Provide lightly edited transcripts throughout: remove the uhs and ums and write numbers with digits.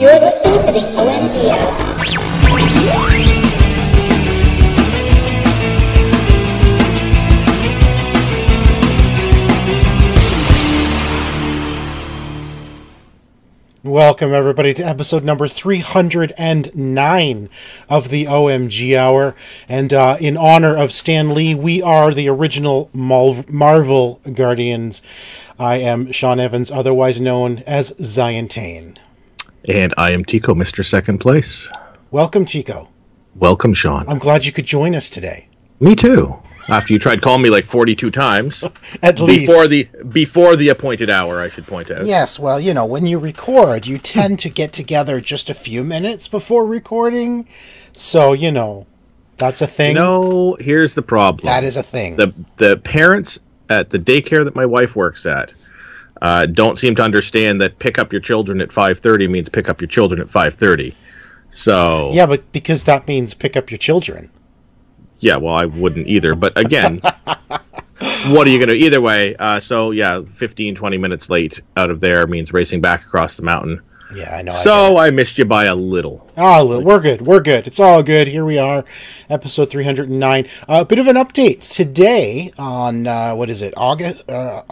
You're listening to the OMG Hour. Welcome, everybody, to episode number 309 of the OMG Hour. And in honor of Stan Lee, we are the original Marvel Guardians. I am Sean Evans, otherwise known as Zion Tane. And I am Tico, Mr. Second Place. Welcome, Tico. Welcome, Sean. I'm glad you could join us today. Me too. After you tried calling me like 42 times. At least. Before the appointed hour, I should point out. Yes, well, you know, when you record, you tend to get together just a few minutes before recording. So, you know, that's a thing. No, here's the problem. That is a thing. The parents at the daycare that my wife works at don't seem to understand that pick up your children at 5:30 means pick up your children at 5:30. So yeah, but because that means pick up your children. Yeah, well, I wouldn't either. But again, what are you going to... Either way, so yeah, 15, 20 minutes late out of there means racing back across the mountain. Yeah, I know. So I missed you by a little. Oh, a little. We're good. It's all good. Here we are, episode 309. A bit of an update today on, what is it, August? I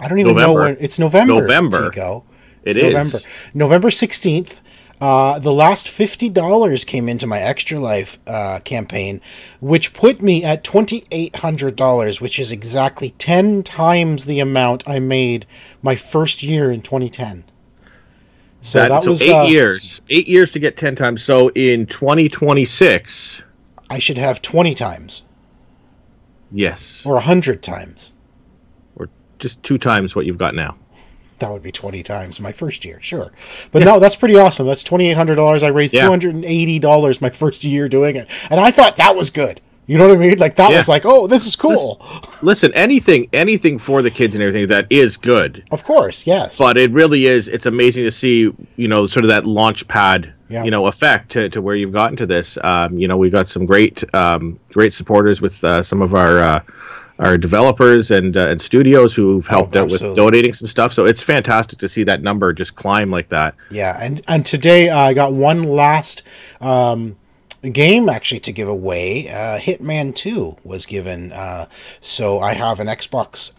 don't even know when. It's November. Tico. It's November. November 16th. The last $50 came into my Extra Life campaign, which put me at $2,800, which is exactly 10 times the amount I made my first year in 2010. So that was 8 years. 8 years to get 10 times. So in 2026... I should have 20 times. Yes. Or 100 times. Or just 2 times what you've got now. That would be 20 times my first year, sure. But no, that's pretty awesome. That's $2,800. I raised $280 my first year doing it. And I thought that was good. You know what I mean? Like, that was like, oh, this is cool. Listen, anything for the kids and everything, that is good. Of course, yes. But it really is, it's amazing to see, you know, sort of that launch pad, you know, effect to where you've gotten to this. You know, we've got some great supporters with some of our developers and studios who've helped out with donating some stuff. So it's fantastic to see that number just climb like that. Yeah, and today I got one last game actually to give away. Hitman 2 was given. So I have an Xbox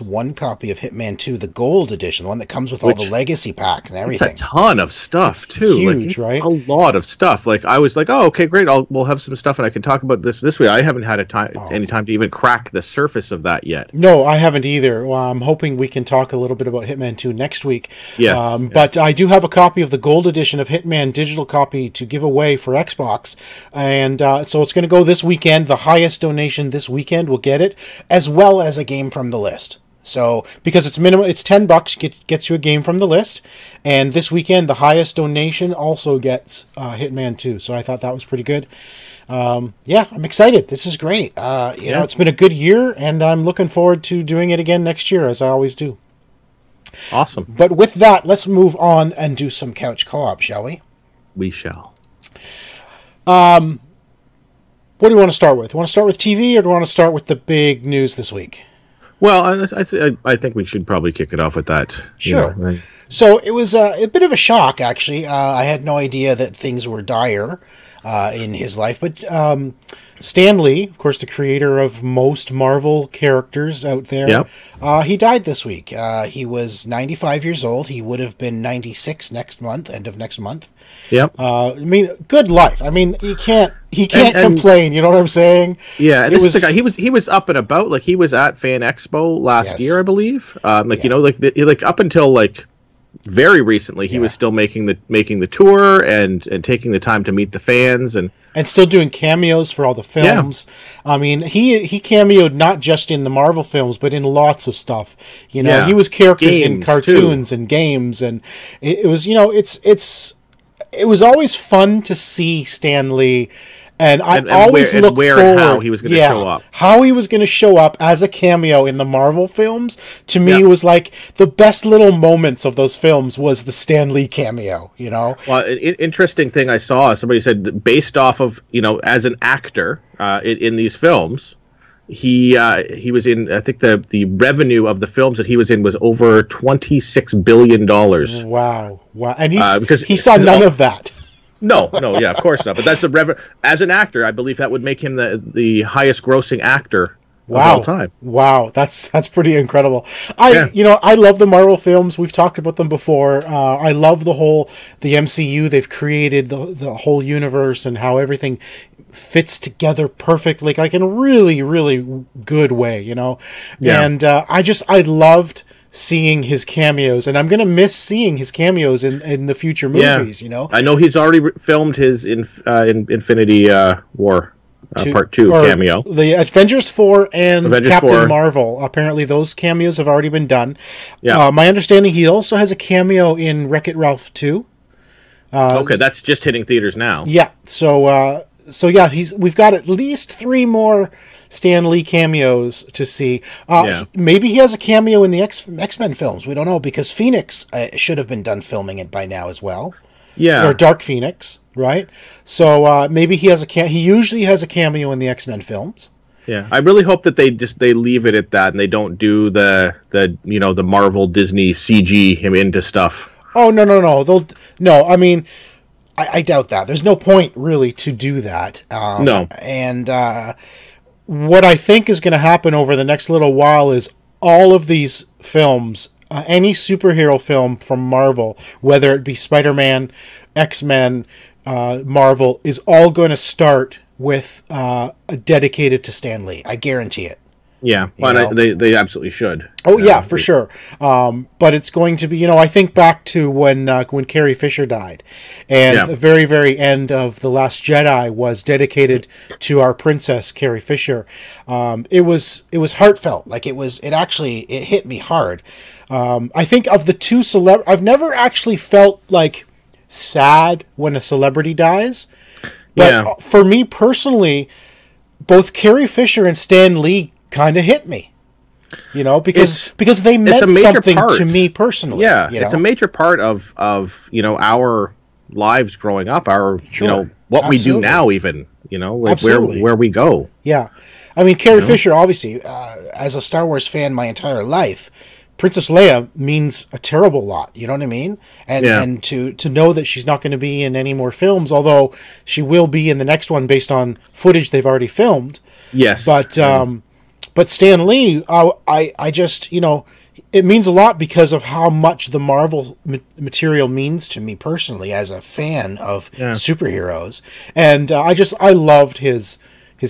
One copy of Hitman 2, the Gold Edition, the one that comes with all the legacy packs and everything. It's a ton of stuff, too. Huge, like, right? A lot of stuff. Like, I was like, oh, okay, great. We'll have some stuff, and I can talk about this way. I haven't had any time to even crack the surface of that yet. No, I haven't either. Well, I'm hoping we can talk a little bit about Hitman 2 next week. Yes. But I do have a copy of the Gold Edition of Hitman, digital copy, to give away for Xbox. And so it's going to go this weekend. The highest donation this weekend will get it, as well as a game from the list. So, because it's minimum, it's $10, gets you a game from the list. And this weekend, the highest donation also gets Hitman 2. So I thought that was pretty good. Yeah, I'm excited. This is great. You know, it's been a good year, and I'm looking forward to doing it again next year, as I always do. Awesome. But with that, let's move on and do some couch co-op, shall we? We shall. What do you want to start with? Want to start with TV, or do you want to start with the big news this week? Well, I think we should probably kick it off with that. Sure. You know, So it was a bit of a shock, actually. I had no idea that things were dire in his life. But Stan Lee, of course, the creator of most Marvel characters out there, he died this week. He was 95 years old. He would have been 96 next month, end of next month. Yep. I mean, good life. I mean, he can't complain. You know what I'm saying? Yeah, and this is the guy. He was up and about. Like, he was at Fan Expo last year, I believe. You know, like up until like very recently, he was still making the tour and taking the time to meet the fans and still doing cameos for all the films. Yeah. I mean, he cameoed not just in the Marvel films, but in lots of stuff. You know, he was characters in cartoons and games, and it was, you know, it was always fun to see Stan Lee. And I always looked forward and how he was going to show up. How he was going to show up as a cameo in the Marvel films, to me, was like the best little moments of those films was the Stan Lee cameo, you know? Well, an interesting thing I saw, somebody said that based off of, you know, as an actor in these films, he was in. I think the revenue of the films that he was in was over $26 billion. Wow! And because he saw none of that. No, yeah, of course not. But that's as an actor, I believe that would make him the highest grossing actor of all time. Wow, that's pretty incredible. I love the Marvel films. We've talked about them before. I love the MCU. They've created the whole universe and how everything fits together perfectly, like in a really, really good way, Yeah. And I loved seeing his cameos, and I'm gonna miss seeing his cameos in the future movies. I know he's already filmed his in Infinity War Part 2 cameo. The Avengers 4 and Captain Marvel. Apparently, those cameos have already been done. Yeah. My understanding, he also has a cameo in Wreck-It Ralph 2. Okay, that's just hitting theaters now. Yeah. So we've got at least 3 more Stan Lee cameos to see. Maybe he has a cameo in the X-Men films. We don't know, because Phoenix should have been done filming it by now as well. Yeah. Or Dark Phoenix, right? So maybe he has he usually has a cameo in the X-Men films. Yeah. I really hope that they leave it at that and they don't do the Marvel Disney CG him into stuff. Oh, no. I mean, I doubt that. There's no point really to do that. No. And what I think is going to happen over the next little while is all of these films, any superhero film from Marvel, whether it be Spider-Man, X-Men, Marvel, is all going to start with dedicated to Stan Lee. I guarantee it. Yeah, but they absolutely should. Oh yeah, for sure. But it's going to be, I think back to when Carrie Fisher died, and the very, very end of The Last Jedi was dedicated to our princess Carrie Fisher. It was heartfelt. Like it hit me hard. I think of the two I've never actually felt like sad when a celebrity dies, but for me personally, both Carrie Fisher and Stan Lee kind of hit me, because they meant something to me personally. Yeah, it's a major part of our lives growing up, what we do now, even like where we go. Yeah, I mean, Carrie Fisher, obviously, as a Star Wars fan my entire life, Princess Leia means a terrible lot. You know what I mean? And to know that she's not going to be in any more films, although she will be in the next one based on footage they've already filmed. Yes, But Stan Lee, I just, it means a lot because of how much the Marvel material means to me personally as a fan of superheroes. And I loved his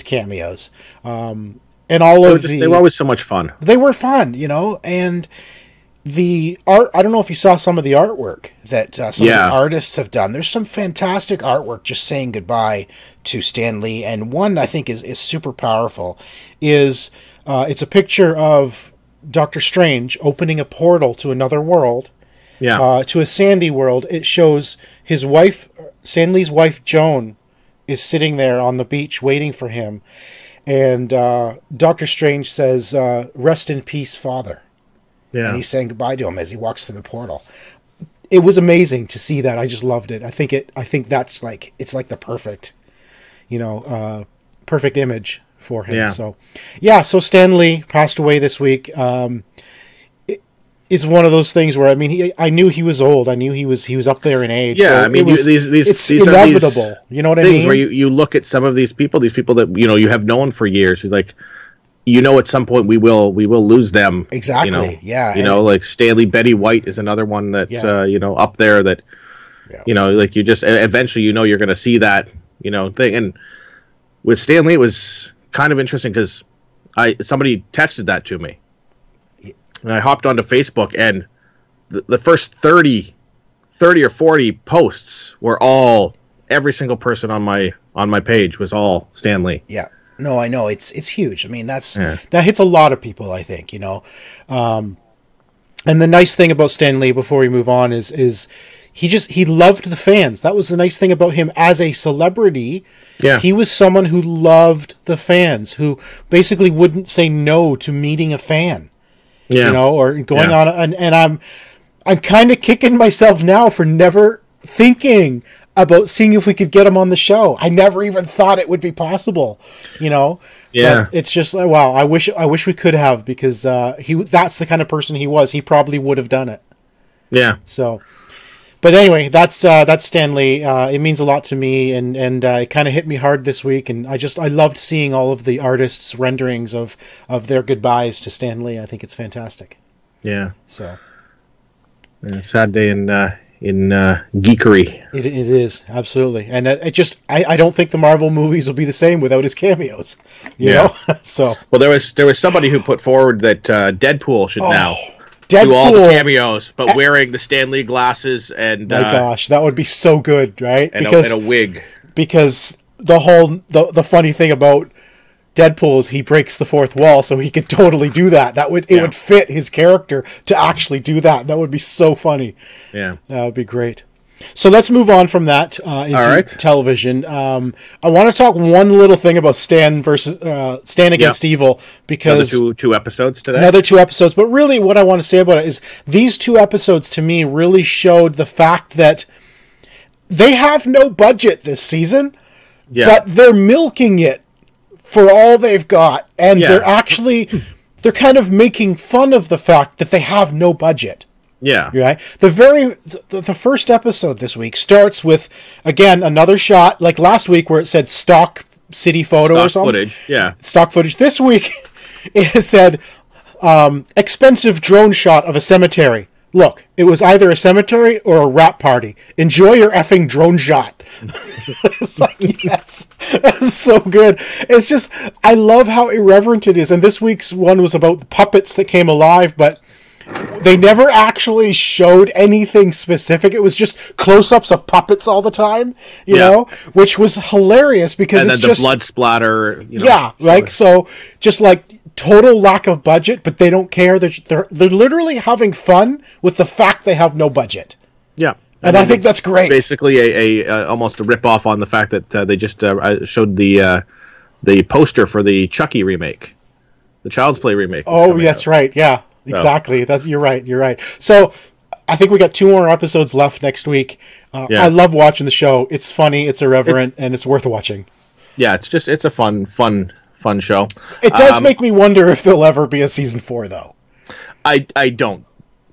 cameos. And they were always so much fun. They were fun, and the art, I don't know if you saw some of the artwork that some of the artists have done. There's some fantastic artwork just saying goodbye to Stan Lee, and one I think is super powerful is it's a picture of Doctor Strange opening a portal to another world, to a sandy world. It shows his wife, Stan Lee's wife Joan, is sitting there on the beach waiting for him, and Doctor Strange says, "Rest in peace, Father." Yeah. And he's saying goodbye to him as he walks through the portal. It was amazing to see that. I just loved it. I think that's it's like the perfect, perfect image for him. Yeah. So Stan Lee passed away this week. It is one of those things where, I mean, I knew he was old. I knew he was up there in age. Yeah, so I mean, it's inevitable. You know what I mean? Where you look at some of these people that you have known for years. Who's like, at some point we will lose them. Exactly. Like Stanley, Betty White is another one that up there that like you just eventually you're going to see that thing. And with Stanley, it was kind of interesting because somebody texted that to me, and I hopped onto Facebook, and the first 30 or 40 posts were all, every single person on my page was all Stan Lee. Yeah. No, I know it's huge. I mean, that hits a lot of people, I think, and the nice thing about Stan Lee, before we move on, is he loved the fans. That was the nice thing about him as a celebrity. Yeah. He was someone who loved the fans, who basically wouldn't say no to meeting a fan. Yeah. Or going on, and I'm kind of kicking myself now for never thinking about seeing if we could get him on the show. I never even thought it would be possible, you know. Yeah, but it's just like, wow. I wish we could have, because that's the kind of person he was. He probably would have done it. Yeah. So, but anyway, that's Stan Lee. It means a lot to me, and it kind of hit me hard this week. And I loved seeing all of the artists' renderings of their goodbyes to Stan Lee. I think it's fantastic. Yeah. So, sad day in geekery. It is, absolutely. And I don't think the Marvel movies will be the same without his cameos. You know? So, well, there was somebody who put forward that Deadpool should now do all the cameos, but wearing the Stan Lee glasses and my gosh, that would be so good, right? And a wig. Because the funny thing about Deadpool is he breaks the fourth wall, so he could totally do that. It would fit his character to actually do that. That would be so funny. Yeah, that would be great. So let's move on from that into television. I want to talk one little thing about Stan Against Evil, because another two episodes today. Another 2 episodes, but really what I want to say about it is these 2 episodes to me really showed the fact that they have no budget this season, but they're milking it for all they've got, and they're kind of making fun of the fact that they have no budget. Yeah. Right. The first episode this week starts with, again, another shot like last week where it said stock city photo or something. Footage. Yeah. Stock footage. This week it said expensive drone shot of a cemetery. Look, it was either a cemetery or a rap party. Enjoy your effing drone shot. It's like, yes, that's so good. It's just, I love how irreverent it is. And this week's one was about the puppets that came alive, but they never actually showed anything specific. It was just close-ups of puppets all the time, you know, which was hilarious because and it's then just the blood splatter. Right. So just like total lack of budget, but they don't care. They're literally having fun with the fact they have no budget. Yeah. And I think that's great. Basically, a almost a rip-off on the fact that they just showed the poster for the Chucky remake, the Child's Play remake. Oh, that's right. Yeah, exactly. You're right. So I think we got 2 more episodes left next week. I love watching the show. It's funny, it's irreverent, and it's worth watching. Yeah, it's a fun show. It does make me wonder if there'll ever be a season 4, though. I don't.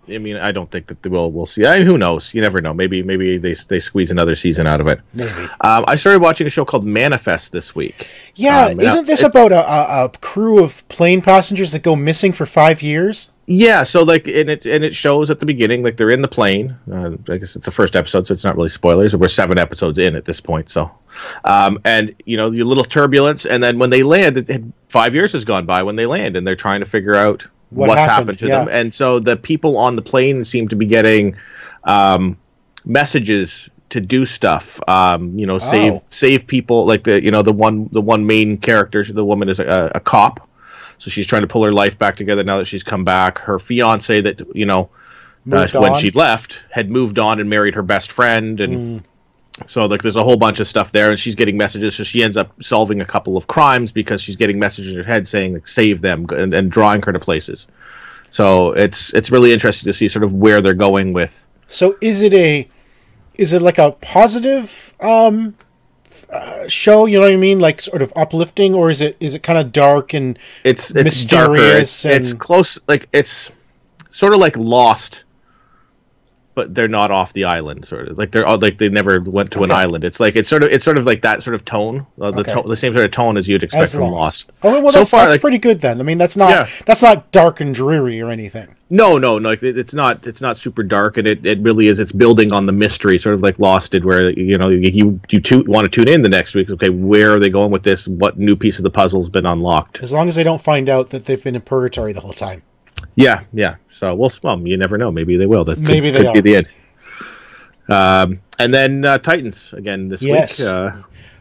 I mean, I don't think that we'll see. I mean, who knows? You never know. Maybe they squeeze another season out of it. Maybe. I started watching a show called Manifest this week. Yeah, isn't this about a crew of plane passengers that go missing for 5 years? Yeah, so like, and it shows at the beginning, like they're in the plane. I guess it's the first episode, so it's not really spoilers. We're 7 episodes in at this point, so, and your little turbulence, and then when they land, 5 years has gone by when they land, and they're trying to figure out what's happened to them, and so the people on the plane seem to be getting messages to do stuff. Save people, like the one main character, the woman is a cop. So she's trying to pull her life back together now that she's come back. Her fiance that, when she left, had moved on and married her best friend. And so like there's a whole bunch of stuff there. And she's getting messages. So she ends up solving a couple of crimes because she's getting messages in her head saying, like, save them, and drawing her to places. So it's really interesting to see sort of where they're going with. So is it like a positive show, you know what I mean, like sort of uplifting, or is it kind of dark and it's mysterious? Darker. It's close, like it's sort of like Lost, but they're not off the island. Sort of like they never went to an island. It's sort of like that sort of tone, the same sort of tone as you'd expect from Lost. Oh well, that's pretty good then. I mean, that's not dark and dreary or anything. No, it's not super dark, and it really is. It's building on the mystery, sort of like Lost did, where you want to tune in the next week. Okay, where are they going with this? What new piece of the puzzle's been unlocked? As long as they don't find out that they've been in purgatory the whole time. Yeah. So you never know. Maybe they will. That could be the end. And then Titans again this week.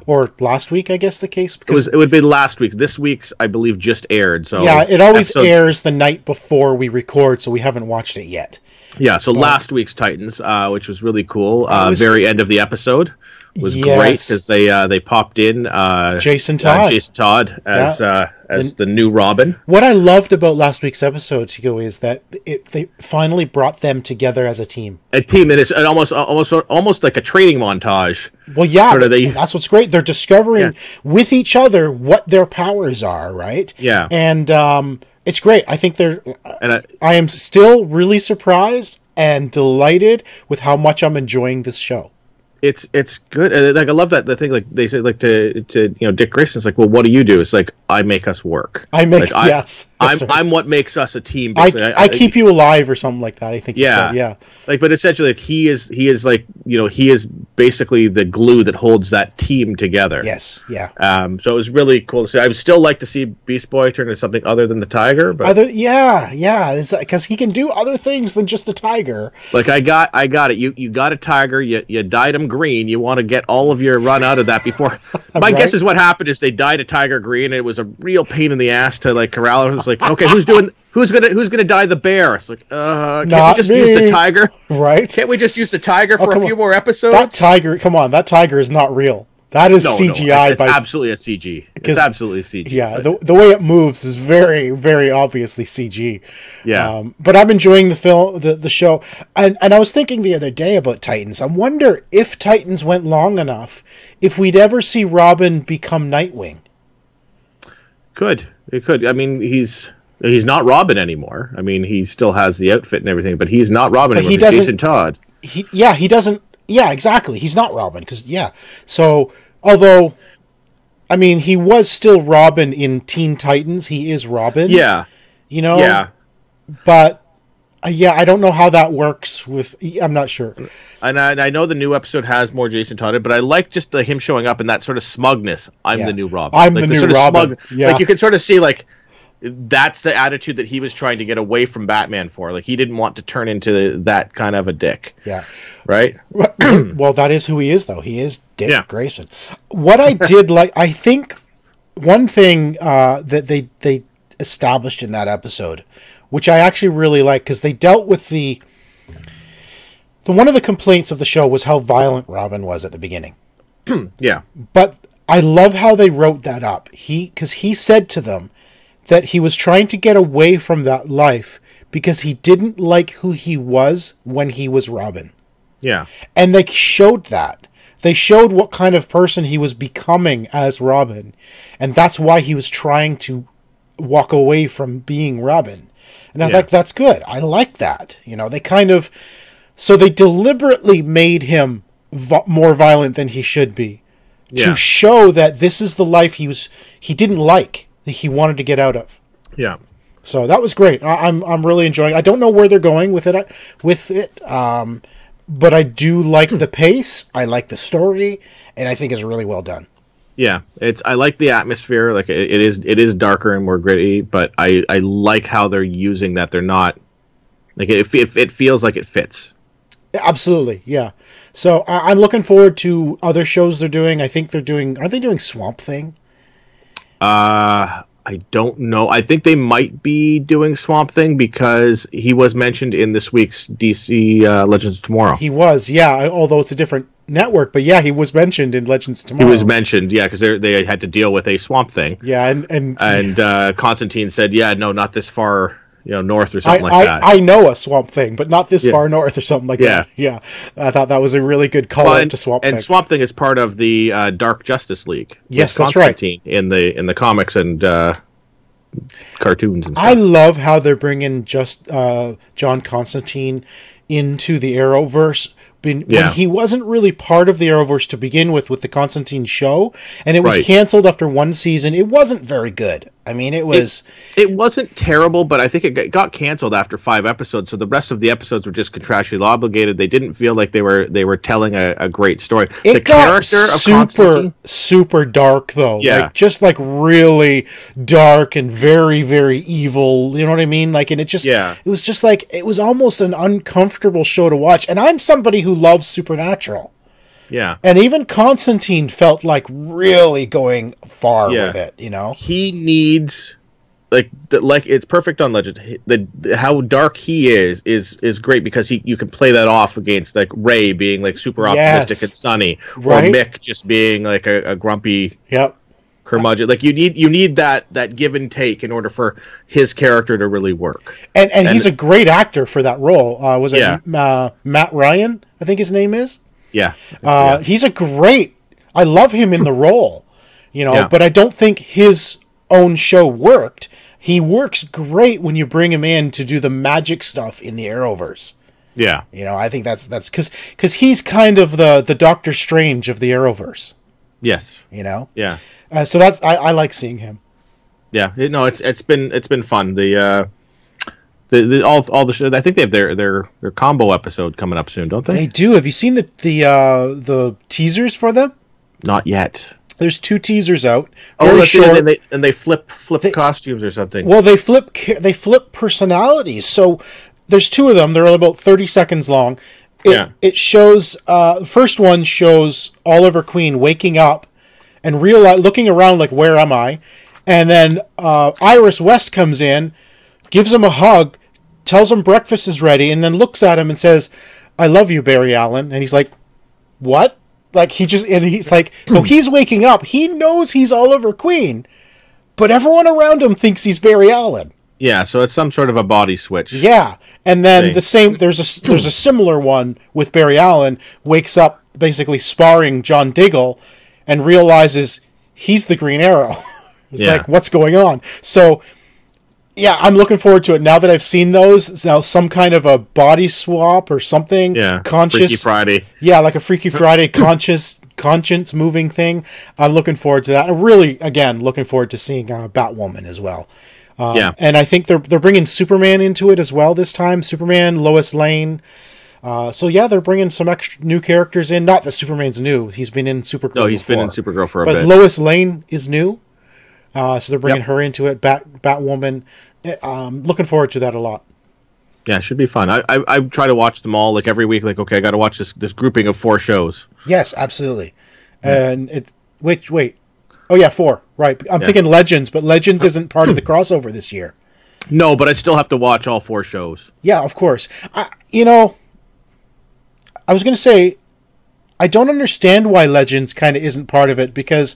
Or last week, I guess the case. Because it would be last week. This week's, I believe, just aired. So yeah, it always airs the night before we record, so we haven't watched it yet. Yeah, so last week's Titans, which was really cool. Very end of the episode, was great because they popped in Jason Todd as the new Robin. What I loved about last week's episode, Chico, is that they finally brought them together as a team. And it's almost like a training montage. Well, yeah, that's what's great. They're discovering with each other what their powers are, right? Yeah, and it's great. I think I am still really surprised and delighted with how much I'm enjoying this show. It's good. Like I love that the thing. Like they say, like to Dick Grayson's like, well, what do you do? It's like I make us work. I'm what makes us a team. I keep you alive or something like that. I think. Yeah. Like, but essentially, like, he is like he is basically the glue that holds that team together. Yes. Yeah. So it was really cool to see. I would still like to see Beast Boy turn into something other than the tiger. But it's because he can do other things than just a tiger. Like I got it. You got a tiger. You dyed him green. You want to get all of your run out of that before. My guess is what happened is they dyed a tiger green, and it was a real pain in the ass to like corral it. It's like, okay, who's gonna dye the bear? It's like, can't we just use the tiger? Right? Can't we just use the tiger for a few more episodes? That tiger is not real. That is CGI. It's absolutely a CG. It's absolutely CG. Yeah, the way it moves is very, very obviously CG. Yeah. But I'm enjoying the show. And I was thinking the other day about Titans. I wonder if Titans went long enough, if we'd ever see Robin become Nightwing. It could. I mean, he's not Robin anymore. I mean, he still has the outfit and everything, but he's not Robin anymore. He doesn't. Jason Todd. He doesn't. Yeah, exactly. He's not Robin So, although, I mean, he was still Robin in Teen Titans. He is Robin. Yeah. Yeah. But I don't know how that works with. I'm not sure. And I know the new episode has more Jason Todd, but I like just him showing up and that sort of smugness. I'm the new Robin. I'm the new Robin. Like you can sort of see like. That's the attitude that he was trying to get away from Batman for. Like, he didn't want to turn into that kind of a dick. Yeah. Right? Well, that is who he is, though. He is Dick Grayson. What I did I think one thing that they established in that episode, which I actually really like, because they dealt with the one of the complaints of the show was how violent Robin was at the beginning. Yeah. But I love how they wrote that up. Because he said to them, that he was trying to get away from that life because he didn't like who he was when he was Robin. Yeah. And they showed that. They showed what kind of person he was becoming as Robin. And that's why he was trying to walk away from being Robin. And I think that's good. I like that. They kind of... So they deliberately made him more violent than he should be. Yeah. To show that this is the life he didn't like. That he wanted to get out of. Yeah. So that was great. I'm really enjoying. I don't know where they're going with it. But I do like the pace. I like the story, and I think it's really well done. Yeah, I like the atmosphere. Like it is darker and more gritty, but I like how they're using that. They're not like it feels like it fits. Absolutely, yeah. So I'm looking forward to other shows they're doing. I think aren't they doing Swamp Thing? I don't know. I think they might be doing Swamp Thing because he was mentioned in this week's DC Legends of Tomorrow. He was, yeah. Although it's a different network, but yeah, he was mentioned in Legends of Tomorrow. He was mentioned, yeah, because they had to deal with a Swamp Thing. Yeah, and Constantine said, "Yeah, no, not this far." North or something like that. I know a Swamp Thing, but not this far north or something like that. Yeah. I thought that was a really good call out to Swamp Thing. And Swamp Thing is part of the Dark Justice League. Yes, that's right. In the comics and cartoons and stuff. I love how they're bringing John Constantine into the Arrowverse. When he wasn't really part of the Arrowverse to begin with the Constantine show, and it was canceled after one season. It wasn't very good. I mean, it was... It wasn't terrible, but I think it got canceled after 5 episodes, so the rest of the episodes were just contractually obligated. They didn't feel like they were telling a great story. The character of super dark, though. Yeah. Just really dark and very, very evil. You know what I mean? And it just... Yeah. It was just it was almost an uncomfortable show to watch. And I'm somebody who loves Supernatural. Yeah. And even Constantine felt like really going far with it, He needs like it's perfect on Legend. How dark he is great because you can play that off against like Ray being like super optimistic and sunny, or Mick just being like a grumpy curmudgeon. Like you need that give and take in order for his character to really work. And he's a great actor for that role. Was it Matt Ryan? I think his name is. Yeah. He's a great. I love him in the role, but I don't think his own show worked. He works great when you bring him in to do the magic stuff in the Arrowverse. Yeah. I think that's because he's kind of the Doctor Strange of the Arrowverse. Yes. Yeah. So that's I like seeing him. Yeah. It's been fun. All the show, I think they have their combo episode coming up soon, don't they? They do. Have you seen the teasers for them? Not yet. There's 2 teasers out. Very short. And they flip costumes or something. Well, they flip personalities. So there's 2 of them. They're about 30 seconds long. It shows. First one shows Oliver Queen waking up and looking around like, where am I? And then Iris West comes in, gives him a hug, tells him breakfast is ready, and then looks at him and says, "I love you, Barry Allen." And he's like, "What?" Like he's like, no, he's waking up. He knows he's Oliver Queen, but everyone around him thinks he's Barry Allen. Yeah, so it's some sort of a body switch. Yeah, and then there's a similar one with Barry Allen, wakes up basically sparring John Diggle, and realizes he's the Green Arrow. It's like, what's going on? So, yeah, I'm looking forward to it now that I've seen those. It's now some kind of a body swap or something. Yeah, conscious Freaky Friday. Yeah, like a Freaky Friday conscience moving thing. I'm looking forward to that. I'm really, again, looking forward to seeing Batwoman as well. And I think they're bringing Superman into it as well this time. Superman, Lois Lane. So yeah, they're bringing some extra new characters in. Not that Superman's new; he's been in Supergirl. No, he's been in Supergirl for a bit. But Lois Lane is new, so they're bringing her into it. Batwoman. Looking forward to that a lot. Yeah, it should be fun. I try to watch them all like every week. Like, okay, I got to watch this grouping of 4 shows. Yes, absolutely. Yeah. And it's wait. Oh yeah, 4. Right. I'm thinking Legends, but Legends isn't part of the crossover this year. No, but I still have to watch all 4 shows. Yeah, of course. I was going to say, I don't understand why Legends kind of isn't part of it, because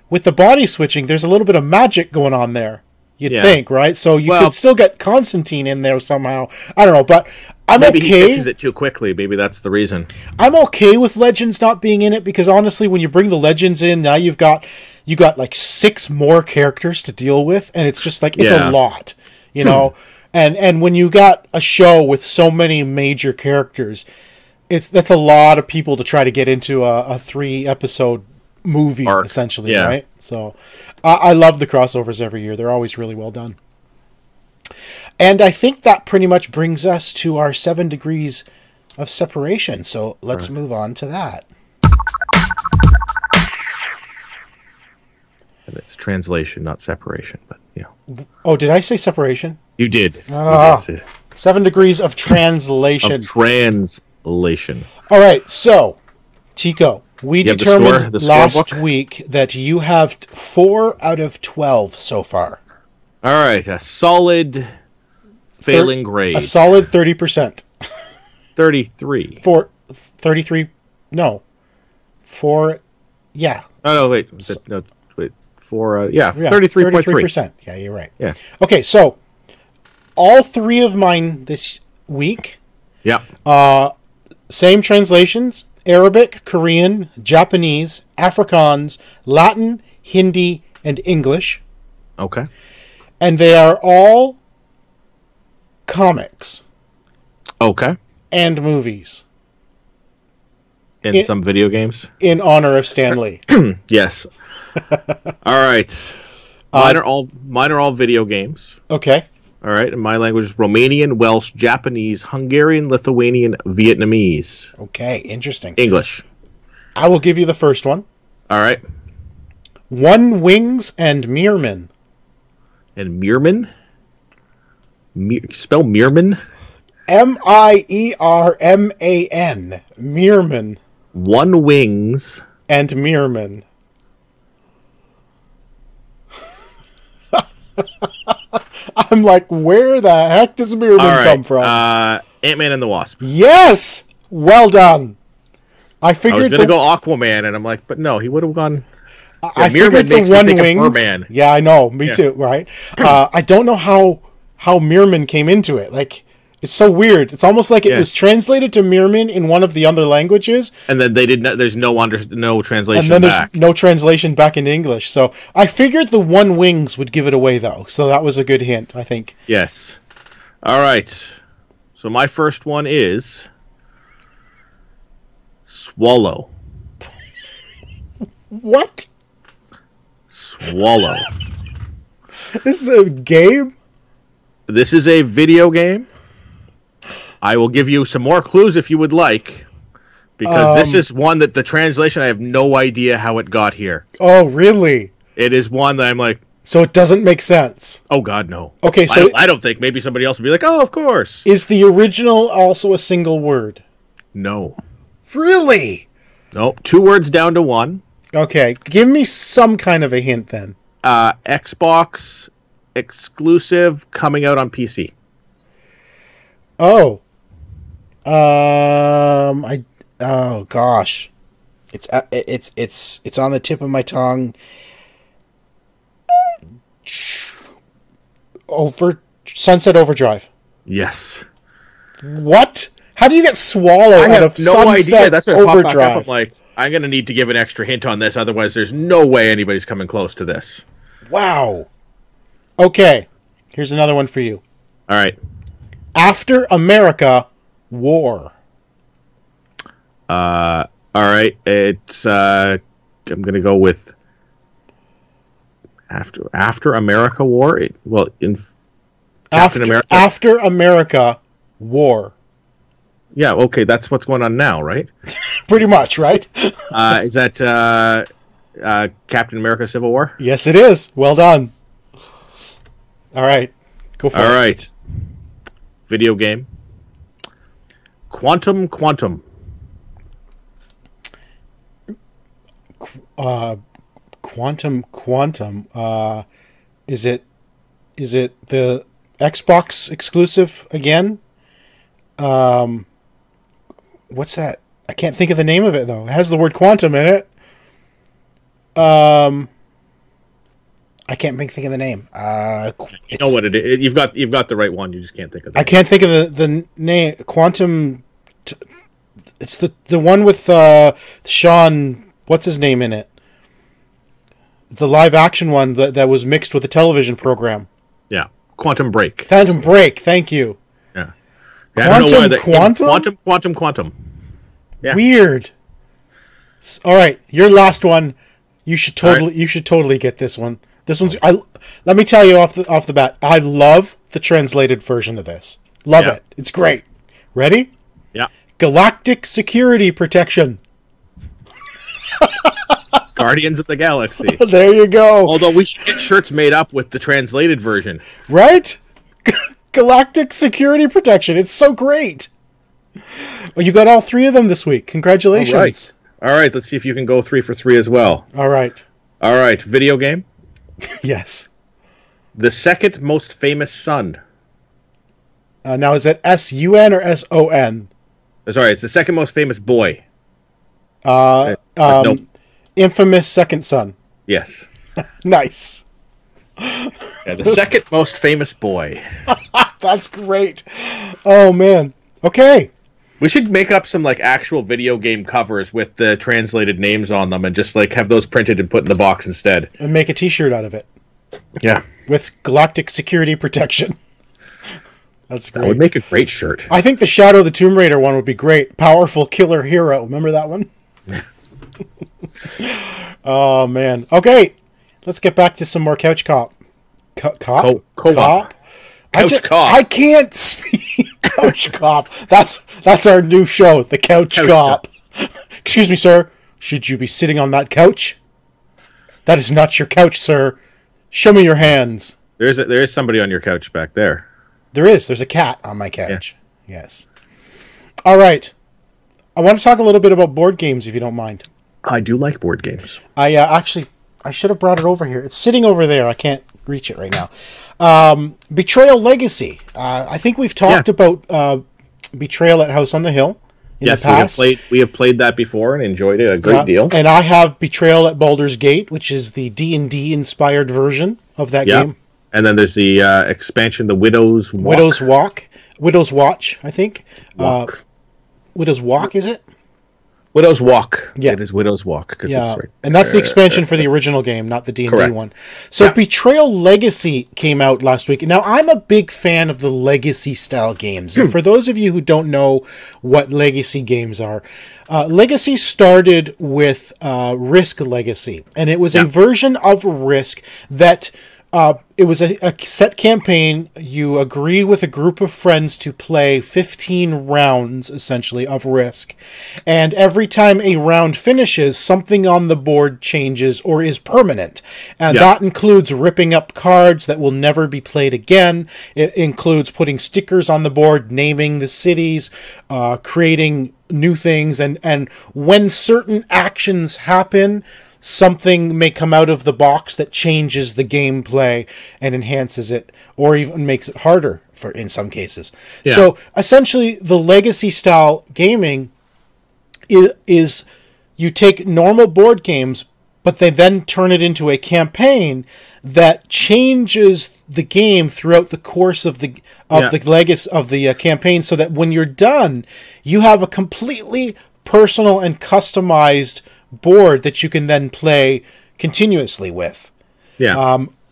with the body switching, there's a little bit of magic going on there. You'd think, right? So you could still get Constantine in there somehow. I don't know, but maybe okay. He fixes it too quickly. Maybe that's the reason. I'm okay with Legends not being in it, because honestly, when you bring the Legends in, now you got like 6 more characters to deal with, and it's just like it's a lot, And when you got a show with so many major characters, that's a lot of people to try to get into a 3-episode movie arc, essentially, right? So I love the crossovers every year. They're always really well done. And I think that pretty much brings us to our 7 degrees of separation. So let's move on to that. And it's translation, not separation, but Oh, did I say separation? You did. 7 degrees of translation. All right, so Tico, we determined last week that you have 4 out of 12 so far. All right, a solid failing grade. A solid 30%. 33. 33. No. 4. Yeah. Oh no! Wait. 4. 33.3%. Yeah, you're right. Yeah. Okay, so all 3 of mine this week. Yeah. Same translations: Arabic, Korean, Japanese, Afrikaans, Latin, Hindi, and English. Okay. And they are all comics. Okay. And movies. And some video games? In honor of Stan Lee. Yes. All right. Mine are all video games. Okay. All right. And my language is Romanian, Welsh, Japanese, Hungarian, Lithuanian, Vietnamese. Okay. Interesting. English. I will give you the first one. All right. One Wings and Meerman. And Meerman? Spell Meerman? Mierman. Meerman. One Wings. And Meerman. I'm like, where the heck does Mirman come from? Ant-Man and the Wasp. Yes! Well done. I figured I was going to go Aquaman, and I'm like, but no, he would have gone... I figured the One Wings... Yeah, I know. Me too, right? I don't know how Mirman came into it. Like, it's so weird. It's almost like it was translated to Mirman in one of the other languages. And then they did not, there's no translation And then there's no translation back in English. So I figured the One Wings would give it away, though. So that was a good hint, I think. Yes. All right. So my first one is... Swallow. What? Swallow. This is a game? This is a video game. I will give you some more clues if you would like. Because this is one that the translation, I have no idea how it got here. Oh, really? It is one that I'm like... So it doesn't make sense? Oh, God, no. Okay, so... I don't think. Maybe somebody else would be like, oh, of course. Is the original also a single word? No. Really? No. 2 words down to 1. Okay, give me some kind of a hint then. Xbox exclusive coming out on PC. Oh. Oh gosh. It's on the tip of my tongue. Sunset Overdrive. Yes. What? How do you get Swallow out of no Sunset idea. That's what Overdrive? I'm like, I'm going to need to give an extra hint on this, otherwise there's no way anybody's coming close to this. Wow. Okay. Here's another one for you. All right. After America, War. All right. It's I'm going to go with After America War. After America War. Yeah, okay, that's what's going on now, right? Pretty much, right? Is that Captain America Civil War? Yes, it is. Well done. All right. Go for it. All right. Video game. Quantum. Quantum. Is it the Xbox exclusive again? What's that? I can't think of the name of it though. It has the word quantum in it. I can't think of the name. You know what it is. You've got the right one. You just can't think of it. I can't think of the name. Quantum. It's the one with Sean. What's his name in it? The live action one that was mixed with a television program. Yeah, Quantum Break. Quantum Break. Thank you. Yeah. Quantum. Yeah. Weird. All right, your last one. You should totally get this one. This one's. Let me tell you off the bat. I love the translated version of this. Love it. It's great. Ready? Yeah. Galactic Security Protection. Guardians of the Galaxy. There you go. Although we should get shirts made up with the translated version. Right? Galactic Security Protection. It's so great. Well, you got all 3 of them this week. Congratulations. All right. Let's see if you can go 3 for 3 as well. All right. Video game. Yes. The second most famous son. Now, is that S-U-N or S-O-N? Sorry, it's the second most famous boy. No. Infamous second son. Yes. Nice. Yeah, the second most famous boy. That's great. Oh, man. Okay. We should make up some actual video game covers with the translated names on them and just have those printed and put in the box instead. And make a t-shirt out of it. Yeah. With Galactic Security Protection. That's great. That would make a great shirt. I think the Shadow of the Tomb Raider one would be great. Powerful Killer Hero. Remember that one? Oh, man. Okay. Let's get back to some more Couch Cop. Co-op. Cop? Couch Cop. I can't speak. Couch Cop. That's our new show, the Couch Cop. Excuse me, sir. Should you be sitting on that couch? That is not your couch, sir. Show me your hands. There is somebody on your couch back there. There is. There's a cat on my couch. Yeah. Yes. All right. I want to talk a little bit about board games, if you don't mind. I do like board games. I should have brought it over here. It's sitting over there. I can't reach it right now. Betrayal Legacy. I think we've talked about Betrayal at House on the Hill in the past. We have played that before and enjoyed it a great deal. And I have Betrayal at Baldur's Gate, which is the D&D inspired version of that game. And then there's the expansion, the Widow's Watch, I think. Widow's Walk, is it? Widow's Walk. Yeah. It is Widow's Walk. It's right. And that's the expansion for the original game, not the D&D one. So Betrayal Legacy came out last week. Now, I'm a big fan of the Legacy-style games. And for those of you who don't know what Legacy games are, Legacy started with Risk Legacy. And it was a version of Risk that... it was a set campaign. You agree with a group of friends to play 15 rounds, essentially, of Risk. And every time a round finishes, something on the board changes or is permanent. And that includes ripping up cards that will never be played again. It includes putting stickers on the board, naming the cities, creating new things. And when certain actions happen... something may come out of the box that changes the gameplay and enhances it, or even makes it harder in some cases. Yeah. So essentially, the Legacy style gaming is you take normal board games, but they then turn it into a campaign that changes the game throughout the course of the legacy of the campaign, so that when you're done, you have a completely personal and customized board that you can then play continuously with.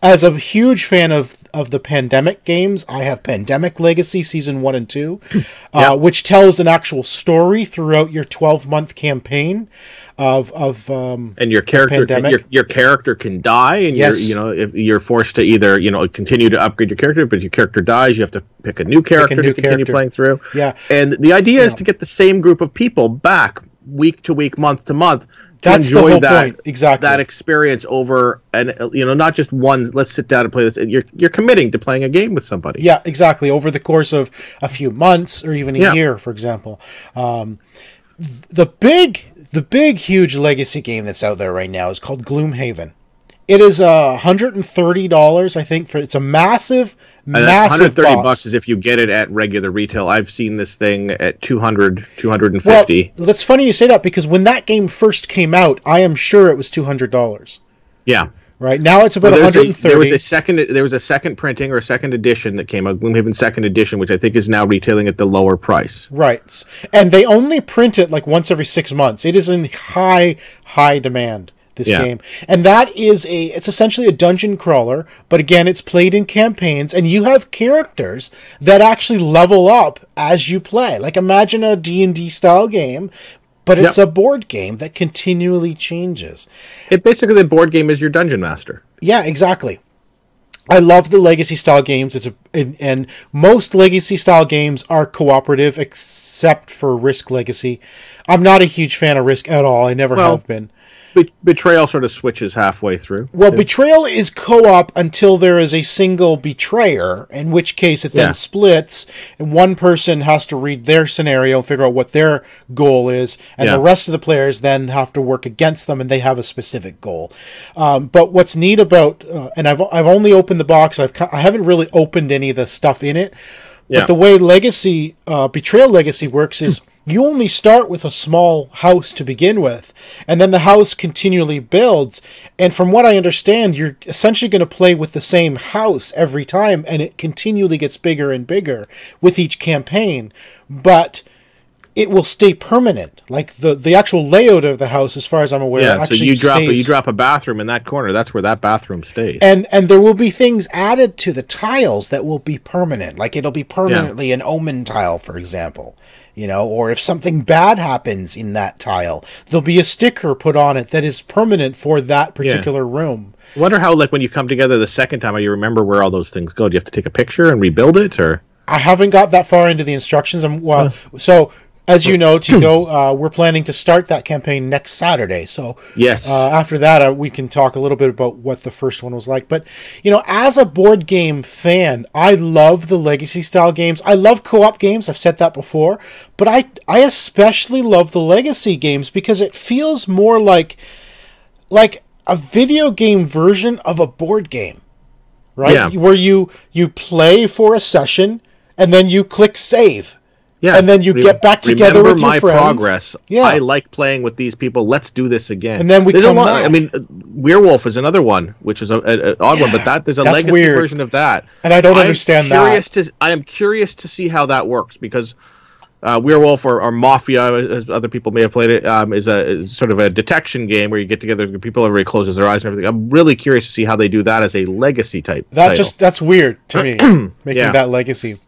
As a huge fan of the Pandemic games, I have Pandemic Legacy Season 1 and 2, which tells an actual story throughout your 12-month campaign of and your character your character can die, and you're forced to either continue to upgrade your character, but if your character dies, you have to pick a new character to continue playing through. And the idea is to get the same group of people back week to week, month to month, to enjoy that experience over, and not just one. Let's sit down and play this. You're committing to playing a game with somebody. Yeah, exactly. Over the course of a few months or even a year, for example. The big, huge Legacy game that's out there right now is called Gloomhaven. It is $130, I think. It's a massive $130 box. Bucks is if you get it at regular retail. I've seen this thing at $200, $250. Well, that's funny you say that, because when that game first came out, I am sure it was $200. Yeah. Right now it's about $130. There was a second printing or a second edition that came out, Gloomhaven Second Edition, which I think is now retailing at the lower price. Right, and they only print it like once every 6 months. It is in high demand. This game, and that is it's essentially a dungeon crawler, but again, it's played in campaigns, and you have characters that actually level up as you play. Like, imagine a D&D style game, but it's a board game that continually changes. Basically, the board game is your dungeon master. Yeah, exactly. I love the Legacy style games. And most Legacy style games are cooperative, except for Risk Legacy. I'm not a huge fan of Risk at all. I never have been. Betrayal sort of switches halfway through. Well, Betrayal is co-op until there is a single betrayer, in which case it then splits, and one person has to read their scenario and figure out what their goal is, and the rest of the players then have to work against them, and they have a specific goal. But what's neat about, and I've only opened the box, I haven't really opened any of the stuff in it, but the way Betrayal Legacy works is you only start with a small house to begin with, and then the house continually builds. And from what I understand, you're essentially going to play with the same house every time, and it continually gets bigger and bigger with each campaign. But it will stay permanent. Like the actual layout of the house, as far as I'm aware, actually so you drop a bathroom in that corner. That's where that bathroom stays. And there will be things added to the tiles that will be permanent. Like, it'll be permanently an omen tile, for example. Or if something bad happens in that tile, there'll be a sticker put on it that is permanent for that particular room. I wonder how, like, when you come together the second time, you remember where all those things go. Do you have to take a picture and rebuild it, or? I haven't got that far into the instructions. So, as you know, Tico, we're planning to start that campaign next Saturday. So after that, we can talk a little bit about what the first one was like. But, as a board game fan, I love the Legacy style games. I love co-op games. I've said that before. But I especially love the Legacy games because it feels more like a video game version of a board game. right? Yeah. Where you play for a session and then you click save. Yeah, and then you get back together with your friends. Remember my progress. Yeah. I like playing with these people. Let's do this again. And then we come back. I mean, Werewolf is another one, which is an odd one, but there's a legacy version of that. And I don't understand that. I am curious to see how that works, because Werewolf or Mafia, as other people may have played it, is sort of a detection game where you get together with people, everybody closes their eyes and everything. I'm really curious to see how they do that as a legacy type title. That's weird to me, making that legacy.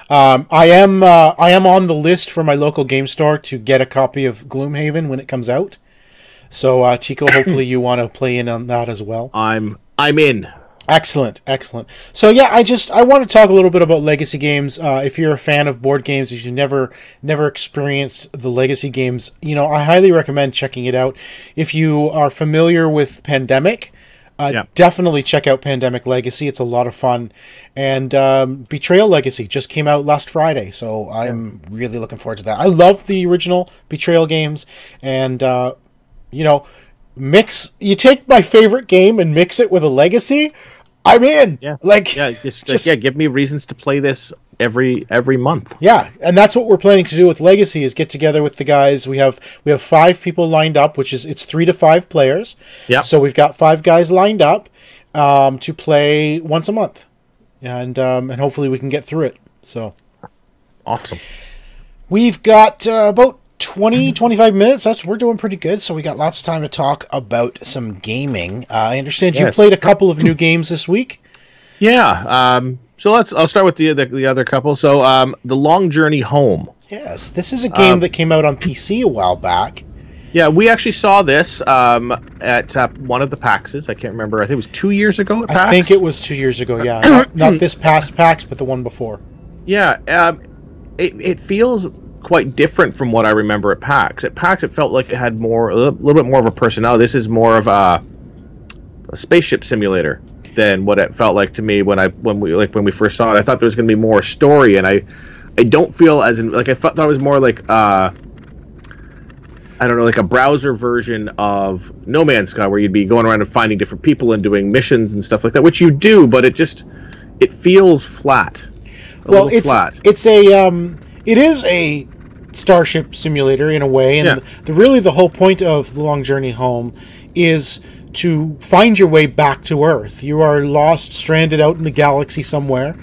I am on the list for my local game store to get a copy of Gloomhaven when it comes out. So Chico, hopefully you want to play in on that as well. I'm in. Excellent. So yeah, I want to talk a little bit about legacy games. If you're a fan of board games, if you've never experienced the legacy games, I highly recommend checking it out. If you are familiar with Pandemic, definitely check out Pandemic Legacy. It's a lot of fun. And Betrayal Legacy just came out last Friday, so I'm really looking forward to that. I love the original Betrayal games, and you take my favorite game and mix it with a legacy, I'm in. Give me reasons to play this every month. Yeah, and that's what we're planning to do with Legacy, is get together with the guys. We have 5 people lined up, it's 3 to 5 players. Yeah. So we've got 5 guys lined up to play once a month, and hopefully we can get through it. So awesome. We've got about 25 minutes. We're doing pretty good, so we got lots of time to talk about some gaming. I understand you played a couple of new games this week. Yeah. So I'll start with the other couple. So The Long Journey Home. Yes, this is a game that came out on PC a while back. Yeah, we actually saw this at one of the PAXs. I can't remember. I think it was 2 years ago at PAX. I think it was 2 years ago, yeah. not this past PAX, but the one before. Yeah, it feels quite different from what I remember at PAX. At PAX, it felt like it had a little bit more of a personality. This is more of a spaceship simulator than what it felt like to me when we first saw it. I thought there was going to be more story, and I don't feel I thought it was more like I don't know, like a browser version of No Man's Sky, where you'd be going around and finding different people and doing missions and stuff like that, which you do, but it feels flat. It is a starship simulator in a way, and the whole point of The Long Journey Home is to find your way back to Earth. You are lost, stranded out in the galaxy somewhere,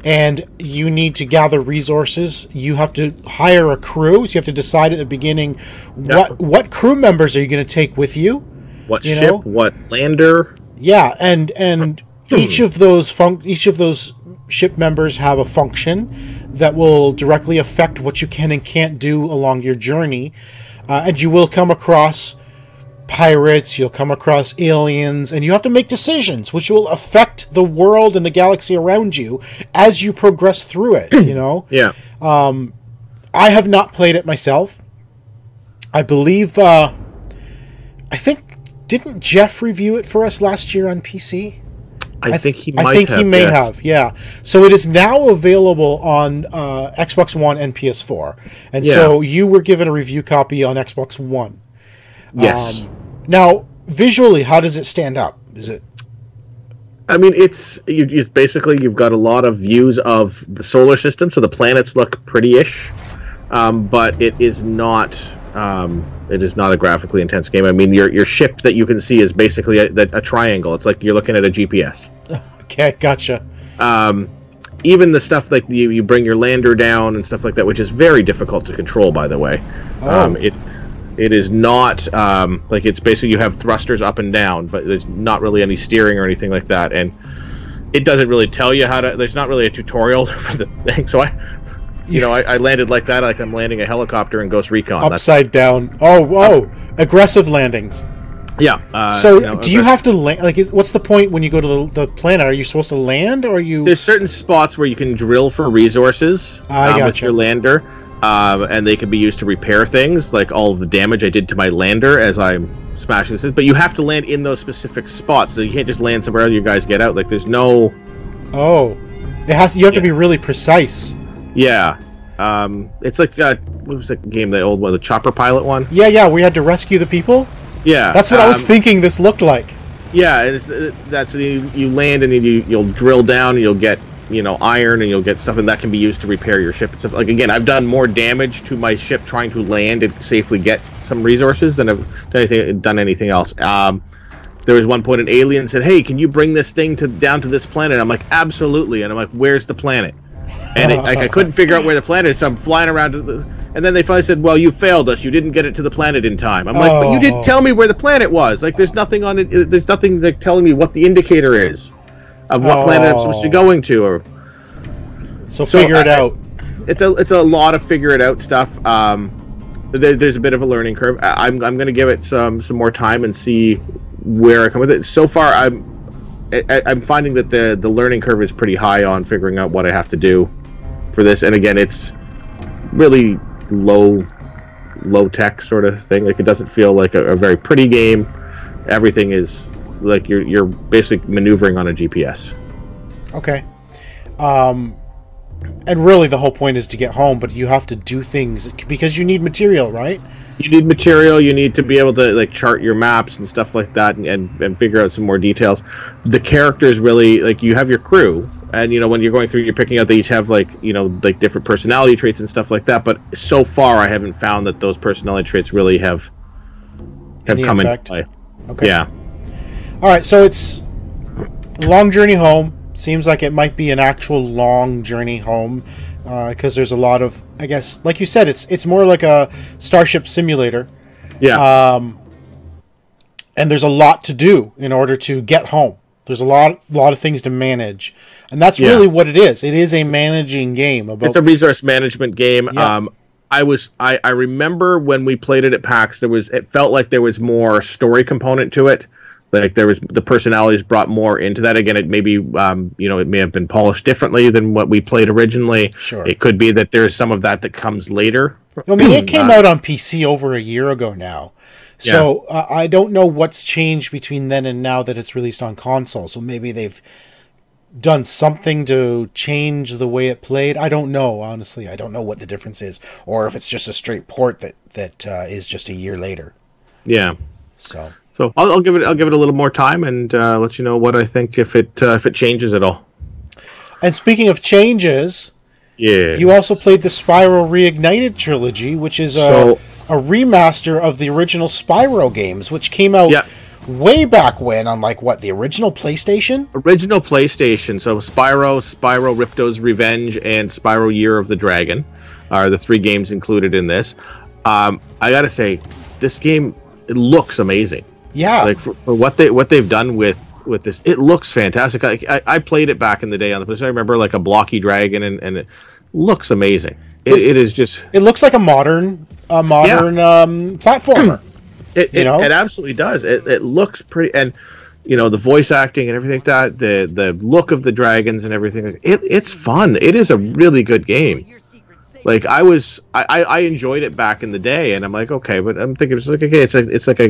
and you need to gather resources. You have to hire a crew, so you have to decide at the beginning what crew members are you going to take with you. What ship, what lander. Yeah, and each of those ship members have a function that will directly affect what you can and can't do along your journey. And you will come across pirates, you'll come across aliens, and you have to make decisions which will affect the world and the galaxy around you as you progress through it, Yeah. I have not played it myself. I believe, didn't Jeff review it for us last year on PC? I think he may have. Yeah. So it is now available on Xbox One and PS4. And so you were given a review copy on Xbox One. Yes. Now, visually, how does it stand up? Is it? I mean, it's basically, you've got a lot of views of the solar system, so the planets look pretty-ish, but it is not a graphically intense game. I mean, your ship that you can see is basically a triangle. It's like you're looking at a GPS. Okay, gotcha. Even the stuff like you bring your lander down and stuff like that, which is very difficult to control, by the way. It is not it's basically you have thrusters up and down, but there's not really any steering or anything like that, and it doesn't really tell you how to. There's not really a tutorial for the thing, so I landed like that, like I'm landing a helicopter in Ghost Recon. Upside down. Oh, aggressive landings. Yeah. Do you have to land? What's the point when you go to the planet? Are you supposed to land, or are you? There's certain spots where you can drill for resources with your lander. And they can be used to repair things, like all of the damage I did to my lander as I'm smashing this. But you have to land in those specific spots, so you can't just land somewhere else. You guys get out. Like there's no. Oh, you have to be really precise. Yeah, it's like what was that game? The old one, the Chopper Pilot one. Yeah, we had to rescue the people. Yeah, that's what I was thinking. This looked like. Yeah, that's you land and you'll drill down and you'll get iron and you'll get stuff, and that can be used to repair your ship and stuff. Like again, I've done more damage to my ship trying to land and safely get some resources than I've done anything else. There was one point an alien said, "Hey, can you bring this thing down to this planet?" I'm like, "Absolutely," and I'm like, "Where's the planet?" And I couldn't figure out where the planet is, so I'm flying around and then they finally said, "Well, you failed us. You didn't get it to the planet in time." I'm like, "But you didn't tell me where the planet was. Like, there's nothing on it. There's nothing like telling me what the indicator is of what planet I'm supposed to be going to." Or so figure it out. It's a lot of figure it out stuff. There's a bit of a learning curve. I'm going to give it some more time and see where I come with it. So far, I'm finding that the learning curve is pretty high on figuring out what I have to do for this. And again, it's really low tech sort of thing. Like, it doesn't feel like a very pretty game. Everything is like you're basically maneuvering on a GPS. Okay. And really the whole point is to get home, but you have to do things because you need material, right? You need material. You need to be able to like chart your maps and stuff like that, and figure out some more details. The characters really, like, you have your crew, and when you're going through, you're picking out, they each have like different personality traits and stuff like that. But so far, I haven't found that those personality traits really have come into play. Okay. Yeah. All right. So it's a long journey home. Seems like it might be an actual long journey home. Because there's a lot of, I guess, like you said, it's more like a Starship Simulator. Yeah. And there's a lot to do in order to get home. There's a lot of things to manage, and that's really what it is. It is a managing game. It's a resource management game. Yeah. I remember when we played it at PAX, it felt like there was more story component to it. Like there was, the personalities brought more into that. Again, it maybe it may have been polished differently than what we played originally. Sure. It could be that there's some of that comes later. I mean, it came out on PC over a year ago now. So I don't know what's changed between then and now that it's released on console. So maybe they've done something to change the way it played. I don't know, honestly. I don't know what the difference is, or if it's just a straight port that is just a year later. Yeah. So I'll give it a little more time and let you know what I think if it changes at all. And speaking of changes, you also played the Spyro Reignited trilogy, which is a remaster of the original Spyro games, which came out way back when on the original PlayStation? Original PlayStation. So Spyro Ripto's Revenge, and Spyro Year of the Dragon are the three games included in this. I gotta say, this game, it looks amazing. Yeah, like for what they've done with this, it looks fantastic. I played it back in the day on the PlayStation. I remember like a blocky dragon, and it looks amazing. It is just. It looks like a modern platformer. It absolutely does. It looks pretty, and the voice acting and everything like that. The look of the dragons and everything. It's fun. It is a really good game. Like I enjoyed it back in the day, and I'm like, okay, but I'm thinking it's like, okay, it's like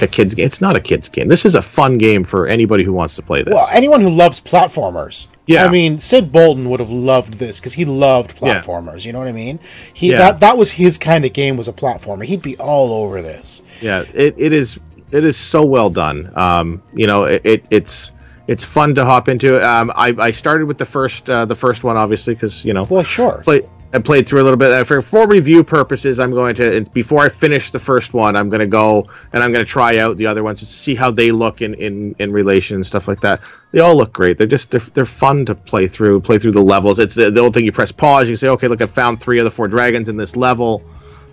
a kid's game. It's not a kid's game. This is a fun game for anybody who wants to play this. Well, anyone who loves platformers. Yeah, I mean, Sid Bolton would have loved this because he loved platformers. You know what I mean? That was his kind of game, was a platformer. He'd be all over this. Yeah, it is so well done. It's fun to hop into. I started with the first one, obviously, because Well, sure. I played through a little bit. For review purposes, I'm going to, before I finish the first one, I'm going to go and I'm going to try out the other ones to see how they look in relation and stuff like that. They all look great. They're fun to play through the levels. It's the old thing, you press pause, you say, okay, look, I found 3 of the 4 dragons in this level.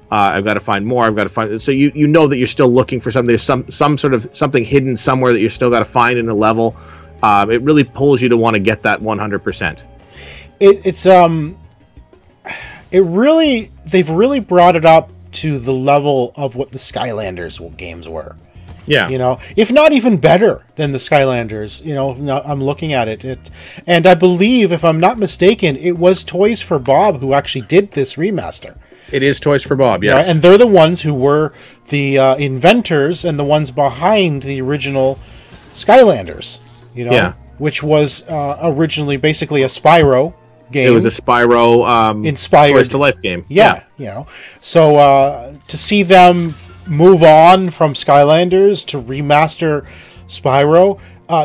I've got to find more. I've got to find. So you know that you're still looking for something. There's some sort of something hidden somewhere that you still got to find in a level. It really pulls you to want to get that 100%. They've really brought it up to the level of what the Skylanders games were. Yeah. If not even better than the Skylanders. I'm looking at it. And I believe, if I'm not mistaken, it was Toys for Bob who actually did this remaster. It is Toys for Bob, yes. Right? And they're the ones who were the inventors and the ones behind the original Skylanders. Which was originally basically a Spyro game. It was a Spyro inspired Toys to Life game. Yeah. So to see them move on from Skylanders to remaster Spyro.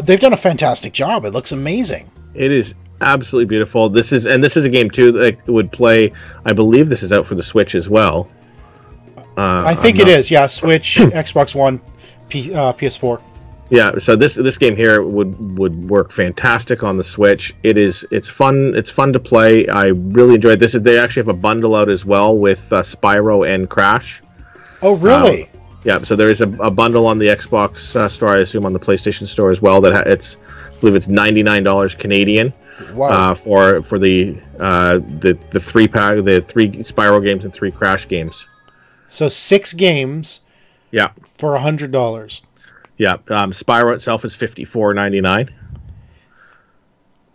They've done a fantastic job. It looks amazing. It is absolutely beautiful. This is a game too that would play. I believe this is out for the Switch as well. I think it is. Yeah, Switch, Xbox One, PS4. Yeah, so this game here would work fantastic on the Switch. It's fun to play. I really enjoyed this. They actually have a bundle out as well with Spyro and Crash. Oh, really? Yeah, so there is a bundle on the Xbox store. I assume on the PlayStation store as well. I believe it's $99 Canadian. Wow. For the 3-pack, the 3 Spyro games and 3 Crash games. So 6 games. Yeah. For $100. Yeah. Spyro itself is $54.99.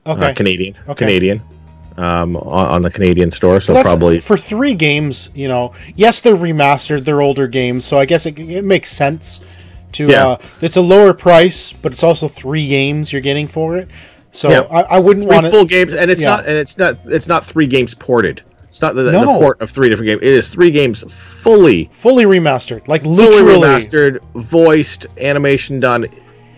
Okay. Canadian. Okay. Canadian. On the Canadian store, so that's, probably for 3 games. Yes, they're remastered. They're older games, so I guess it makes sense to. Yeah. It's a lower price, but it's also 3 games you're getting for it. So yeah. I wouldn't want full games, and it's not 3 games ported. It's not the port of 3 different games. It is 3 games fully remastered, like literally fully remastered, voiced, animation done.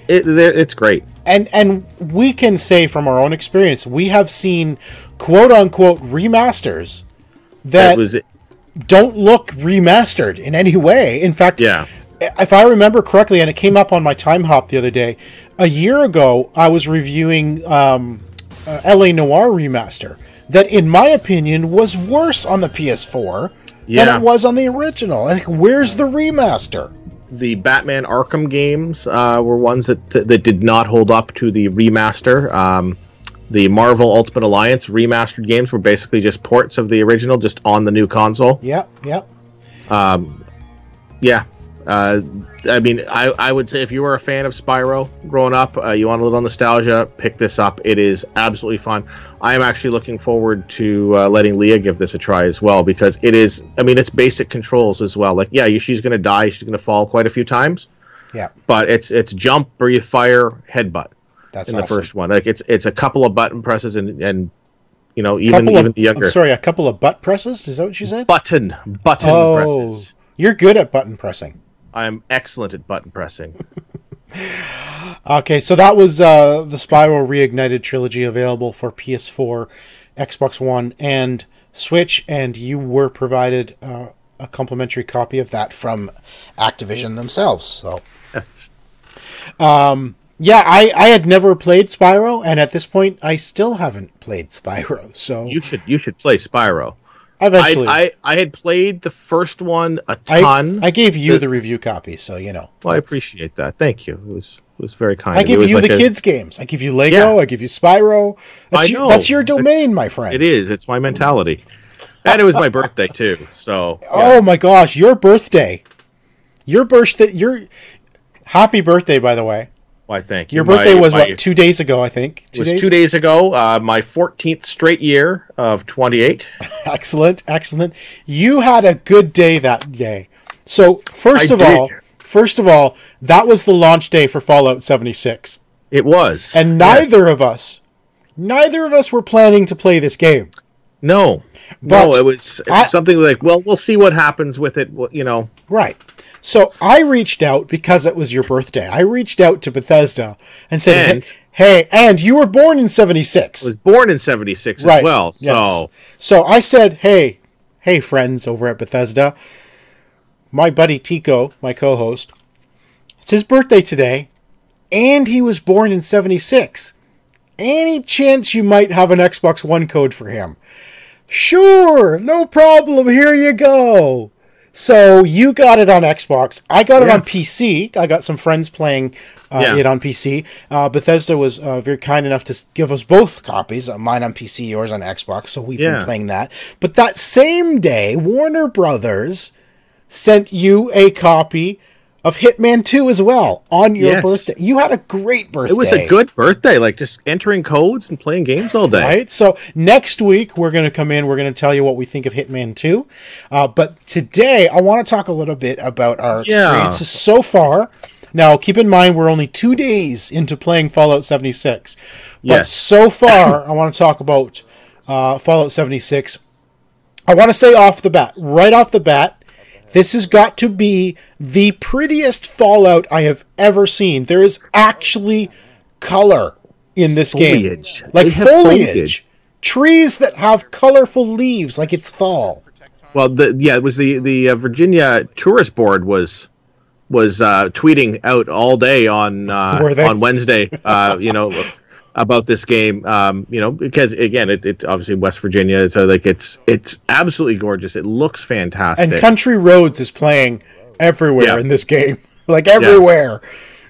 It's great. And we can say from our own experience, we have seen quote unquote remasters that don't look remastered in any way. In fact, if I remember correctly, and it came up on my Time Hop the other day, a year ago I was reviewing LA Noire remaster that, in my opinion, was worse on the PS4 than it was on the original. Like, where's the remaster? The Batman Arkham games were ones that did not hold up to the remaster. The Marvel Ultimate Alliance remastered games were basically just ports of the original, just on the new console. Yep. Yeah. I mean, I would say if you were a fan of Spyro growing up, you want a little nostalgia, pick this up. It is absolutely fun. I am actually looking forward to letting Leah give this a try as well, because it is, I mean, it's basic controls as well. Like, she's going to die, she's going to fall quite a few times. Yeah. But it's jump, breathe, fire, headbutt. That's in awesome. The first one. Like, it's a couple of button presses and even the younger. I'm sorry, a couple of butt presses? Is that what you said? Button presses. You're good at button pressing. I am excellent at button pressing. Okay, so that was the Spyro Reignited trilogy, available for PS4, Xbox One, and Switch, and you were provided a complimentary copy of that from Activision themselves. So, yes. Yeah, I had never played Spyro, and at this point, I still haven't played Spyro. So you should play Spyro. Eventually. I had played the first one a ton. I gave you the review copy, so Well, I appreciate that. Thank you. It was very kind. I give you the kids' games. I give you Lego. Yeah. I give you Spyro. That's your domain, my friend. It is. It's my mentality. And it was my birthday too. So. Yeah. Oh my gosh, your birthday! Happy birthday, by the way. Why, thank you. Your birthday was 2 days ago, I think. It was 2 days ago. My 14th straight year of 28. Excellent. You had a good day that day. So first of all, that was the launch day for Fallout 76. It was, and neither of us were planning to play this game. No, it was something like, well, we'll see what happens with it. Right. So I reached out because it was your birthday. I reached out to Bethesda and said, hey, and you were born in 76. I was born in 76 as well. So. Yes. So I said, hey, friends over at Bethesda, my buddy Tico, my co-host, it's his birthday today, and he was born in 76. Any chance you might have an Xbox One code for him? Sure, no problem, here you go. So you got it on Xbox. I got it on PC. I got some friends playing it on PC. Bethesda was very kind enough to give us both copies, mine on PC, yours on Xbox. So we've been playing that. But that same day, Warner Brothers sent you a copy of Hitman 2 as well on your birthday. You had a great birthday. It was a good birthday, like just entering codes and playing games all day. Right? So next week, we're going to come in, we're going to tell you what we think of Hitman 2. But today, I want to talk a little bit about our experiences so far. Now, keep in mind, we're only 2 days into playing Fallout 76. But so far, I want to talk about Fallout 76. I want to say right off the bat, This has got to be the prettiest Fallout I have ever seen. There is actually color in this game. Like foliage. Trees that have colorful leaves like it's fall. Well, it was the Virginia Tourist Board was tweeting out all day on Wednesday, about this game, because again, it obviously West Virginia, so like it's absolutely gorgeous. It looks fantastic. And Country Roads is playing everywhere in this game, like everywhere. Yeah.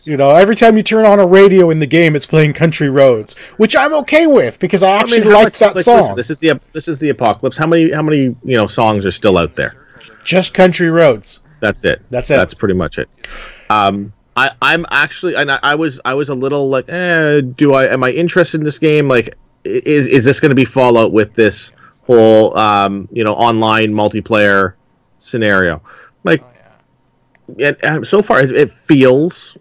Every time you turn on a radio in the game, it's playing Country Roads, which I'm okay with because I actually like that song. Listen, this is the apocalypse. How many songs are still out there? Just Country Roads. That's it. That's pretty much it. I'm actually, and I was a little like, am I interested in this game? Like, is this going to be Fallout with this whole online multiplayer scenario? Like, and so far it feels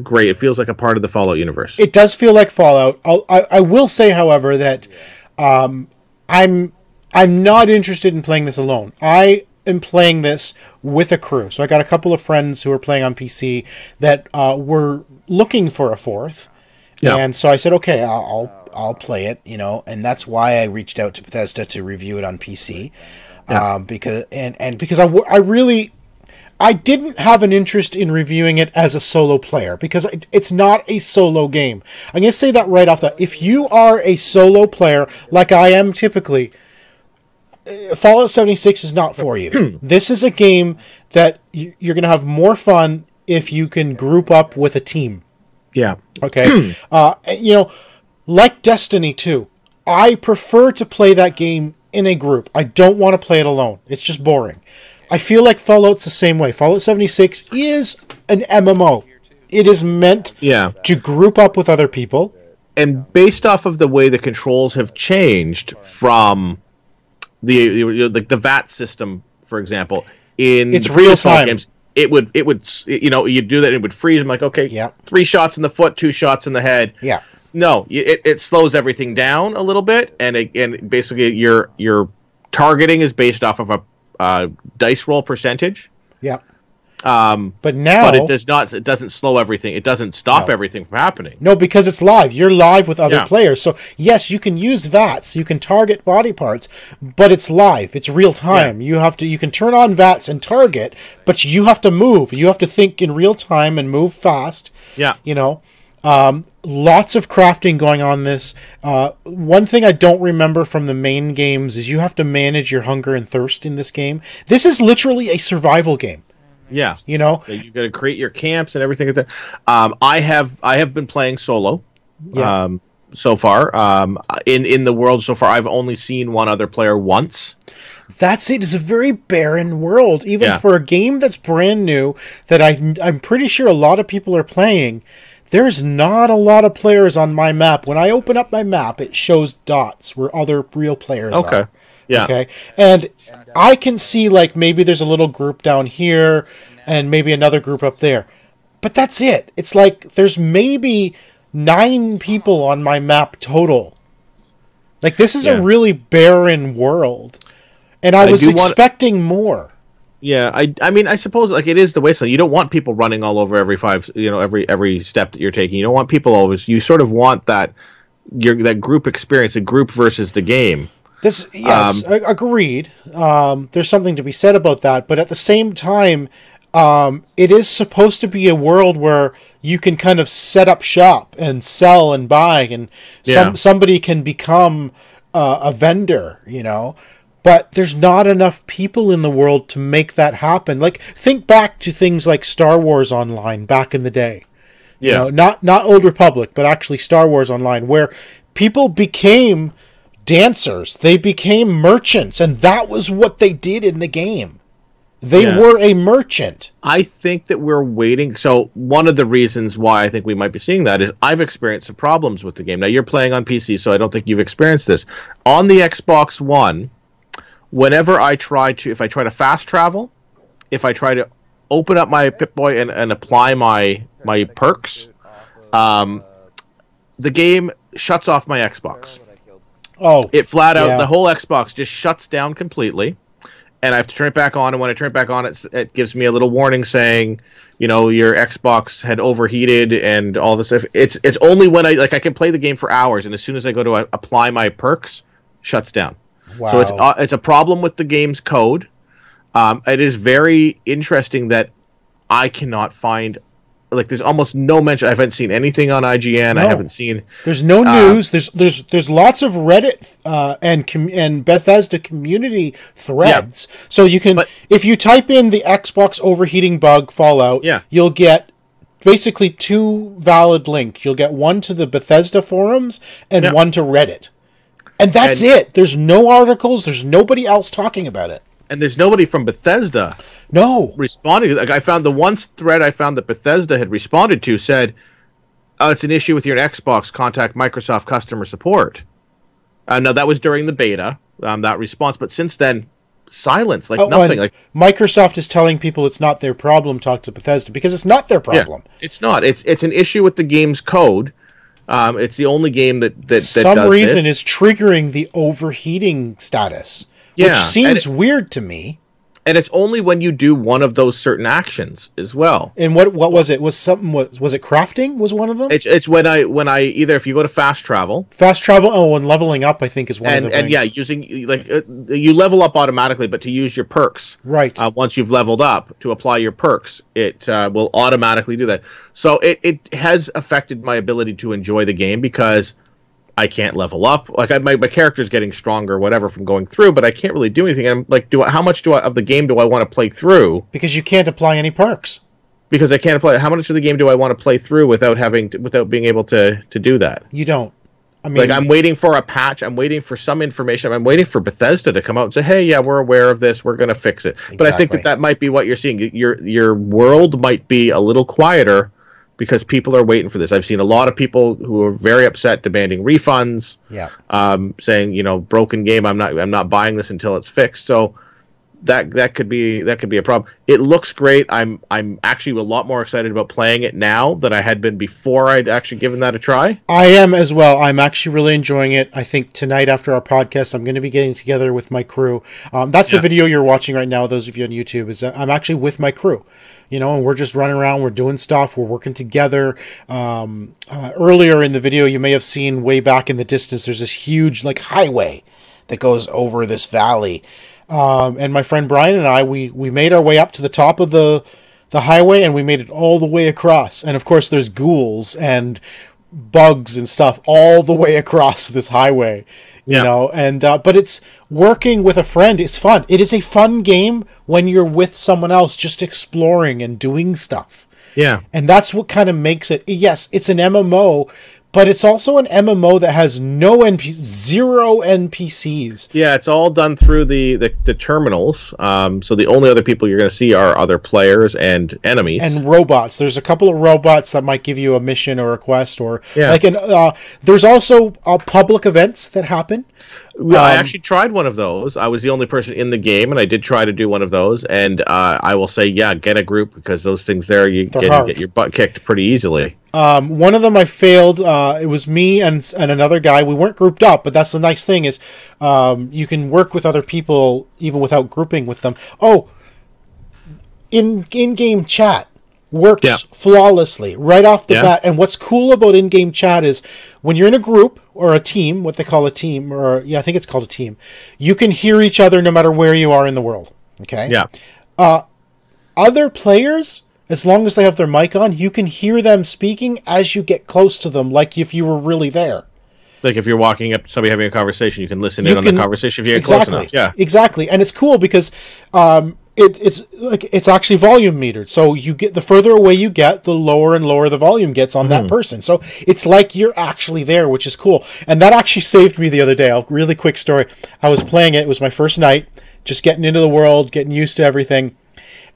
great. It feels like a part of the Fallout universe. It does feel like Fallout. I will say, however, that I'm not interested in playing this alone. I am playing this with a crew. So I got a couple of friends who are playing on PC that were looking for a fourth. Yeah. And so I said, okay, I'll play it, and that's why I reached out to Bethesda to review it on PC. Yeah. Because I didn't have an interest in reviewing it as a solo player because it's not a solo game. I'm going to say that right off the bat. If you are a solo player, like I am typically, Fallout 76 is not for you. This is a game that you're going to have more fun if you can group up with a team. Yeah. Okay. Like Destiny 2, I prefer to play that game in a group. I don't want to play it alone. It's just boring. I feel like Fallout's the same way. Fallout 76 is an MMO. It is meant to group up with other people. And based off of the way the controls have changed from the VAT system, for example, in it's real time games, it would you do that, it would freeze. I'm like, okay, 3 shots in the foot, 2 shots in the head. Yeah. No, it slows everything down a little bit, and basically your targeting is based off of a dice roll percentage. Yeah. But it does not. It doesn't slow everything. It doesn't stop everything from happening. No, because it's live. You're live with other players. So yes, you can use VATS. You can target body parts, but it's live. It's real time. Yeah. You can turn on VATS and target, but you have to move. You have to think in real time and move fast. Yeah. Lots of crafting going on this. One thing I don't remember from the main games is you have to manage your hunger and thirst in this game. This is literally a survival game. Yeah. You got to create your camps and everything like that. I have been playing solo. Yeah. So far. In the world so far, I've only seen one other player once. That's it. It's a very barren world, even for a game that's brand new that I'm pretty sure a lot of people are playing. There's not a lot of players on my map. When I open up my map, it shows dots where other real players are. Yeah. Okay. And I can see like maybe there's a little group down here and maybe another group up there. But that's it. It's like there's maybe 9 people on my map total. Like this is a really barren world. And I was expecting more. Yeah, I mean, I suppose like it is the wasteland. You don't want people running all over every step that you're taking. You don't want people always. You sort of want that group experience, a group versus the game. Agreed. There's something to be said about that, but at the same time, it is supposed to be a world where you can kind of set up shop and sell and buy, and somebody can become a vendor, But there's not enough people in the world to make that happen. Like, think back to things like Star Wars Online back in the day. Yeah. Not Old Republic, but actually Star Wars Online, where people became dancers. They became merchants, and that was what they did in the game. They were a merchant. I think that we're waiting. So one of the reasons why I think we might be seeing that is I've experienced some problems with the game. Now, you're playing on PC, so I don't think you've experienced this. On the Xbox One, whenever if I try to fast travel, if I try to open up my Pip-Boy and apply my perks, the game shuts off my Xbox. Oh. It flat out, the whole Xbox just shuts down completely. and I have to turn it back on. And when I turn it back on, it gives me a little warning saying, your Xbox had overheated and all this stuff. It's only when I can play the game for hours, and as soon as I go to apply my perks, shuts down. Wow. So it's a problem with the game's code. It is very interesting that I cannot find. There's almost no mention. I haven't seen anything on IGN. No. I haven't seen. There's no news. There's lots of Reddit and Bethesda community threads. Yeah. So you can, if you type in the Xbox overheating bug Fallout, you'll get basically 2 valid links. You'll get one to the Bethesda forums and one to Reddit, and that's it. There's no articles. There's nobody else talking about it. And there's nobody from Bethesda responding. I found the one thread I found that Bethesda had responded to said, it's an issue with your Xbox, contact Microsoft customer support. Now, that was during the beta, that response. But since then, silence, nothing. Microsoft is telling people it's not their problem, talk to Bethesda, because it's not their problem. Yeah, it's not. It's an issue with the game's code. It's the only game that some reason is triggering the overheating status. Which seems weird to me. And it's only when you do one of those certain actions as well. And what was it? Was it crafting? Was one of them? It's when I either if you go to fast travel. And leveling up, I think, is one of the things. And yeah, using you level up automatically, but to use your perks, right? Once you've leveled up, to apply your perks, it will automatically do that. So it has affected my ability to enjoy the game because I can't level up. My character's getting stronger, whatever, from going through, but I can't really do anything. I'm like, how much of the game do I want to play through? Because you can't apply any perks. Because I can't apply. How much of the game do I want to play through without being able to do that? You don't. I mean, I'm waiting for a patch. I'm waiting for some information. I'm waiting for Bethesda to come out and say, "Hey, yeah, we're aware of this. We're going to fix it." Exactly. But I think that might be what you're seeing. Your world might be a little quieter because people are waiting for this. I've seen a lot of people who are very upset, demanding refunds. Yeah. Saying, broken game. I'm not buying this until it's fixed. So that could be a problem. It looks great. I'm actually a lot more excited about playing it now than I had been before I'd actually given that a try. I am as well. I'm actually really enjoying it. I think tonight after our podcast, I'm going to be getting together with my crew. That's the video you're watching right now. Those of you on YouTube, is I'm actually with my crew. And we're just running around. We're doing stuff. We're working together. Earlier in the video, you may have seen way back in the distance, there's this huge highway that goes over this valley. And my friend Brian and I, we made our way up to the top of the highway, and we made it all the way across. And of course, there's ghouls and bugs and stuff all the way across this highway, but it's working with a friend is fun. It is a fun game when you're with someone else, just exploring and doing stuff. Yeah. And that's what kind of makes it. Yes, it's an MMO, but it's also an MMO that has zero NPCs. Yeah, it's all done through the terminals. So the only other people you're going to see are other players and enemies. And robots. There's a couple of robots that might give you a mission or a quest. There's also public events that happen. I actually tried one of those. I was the only person in the game, and I did try to do one of those. And I will say, get a group, because those things there, you get your butt kicked pretty easily. One of them I failed. It was me and another guy. We weren't grouped up, but that's the nice thing is you can work with other people even without grouping with them. Oh, in-game chat works flawlessly right off the bat. And what's cool about in-game chat is when you're in a group or a team, what they call a team, or I think it's called a team, you can hear each other no matter where you are in the world. Okay? Yeah. Other players, as long as they have their mic on, you can hear them speaking as you get close to them, like if you were really there. Like if you're walking up to somebody having a conversation, you can listen in on the conversation if you get close enough. Yeah, exactly. And it's cool because it's actually volume metered. So you get, the further away you get, the lower and lower the volume gets on that person. So it's like you're actually there, which is cool. And that actually saved me the other day. A really quick story. I was playing it. It was my first night, just getting into the world, getting used to everything.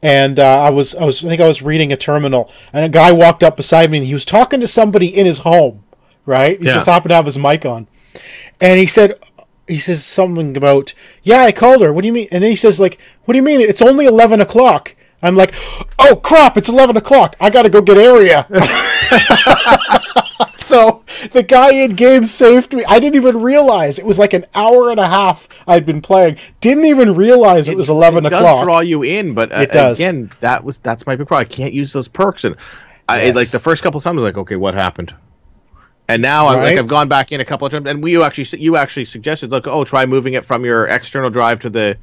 And I think I was reading a terminal, and a guy walked up beside me, and he was talking to somebody in his home, right? He just happened to have his mic on. And he says something about, I called her. What do you mean? And then he says, what do you mean? It's only 11 o'clock. I'm like, oh, crap, it's 11 o'clock. I got to go get area. So the guy in game saved me. I didn't even realize. It was like an hour and a half I'd been playing. Didn't even realize it was 11 o'clock. It does draw you in, but it does. Again, that's my big problem. I can't use those perks. And like the first couple of times, I was like, okay, what happened? And now I've gone back in a couple of times, and you actually suggested, look, try moving it from your external drive to the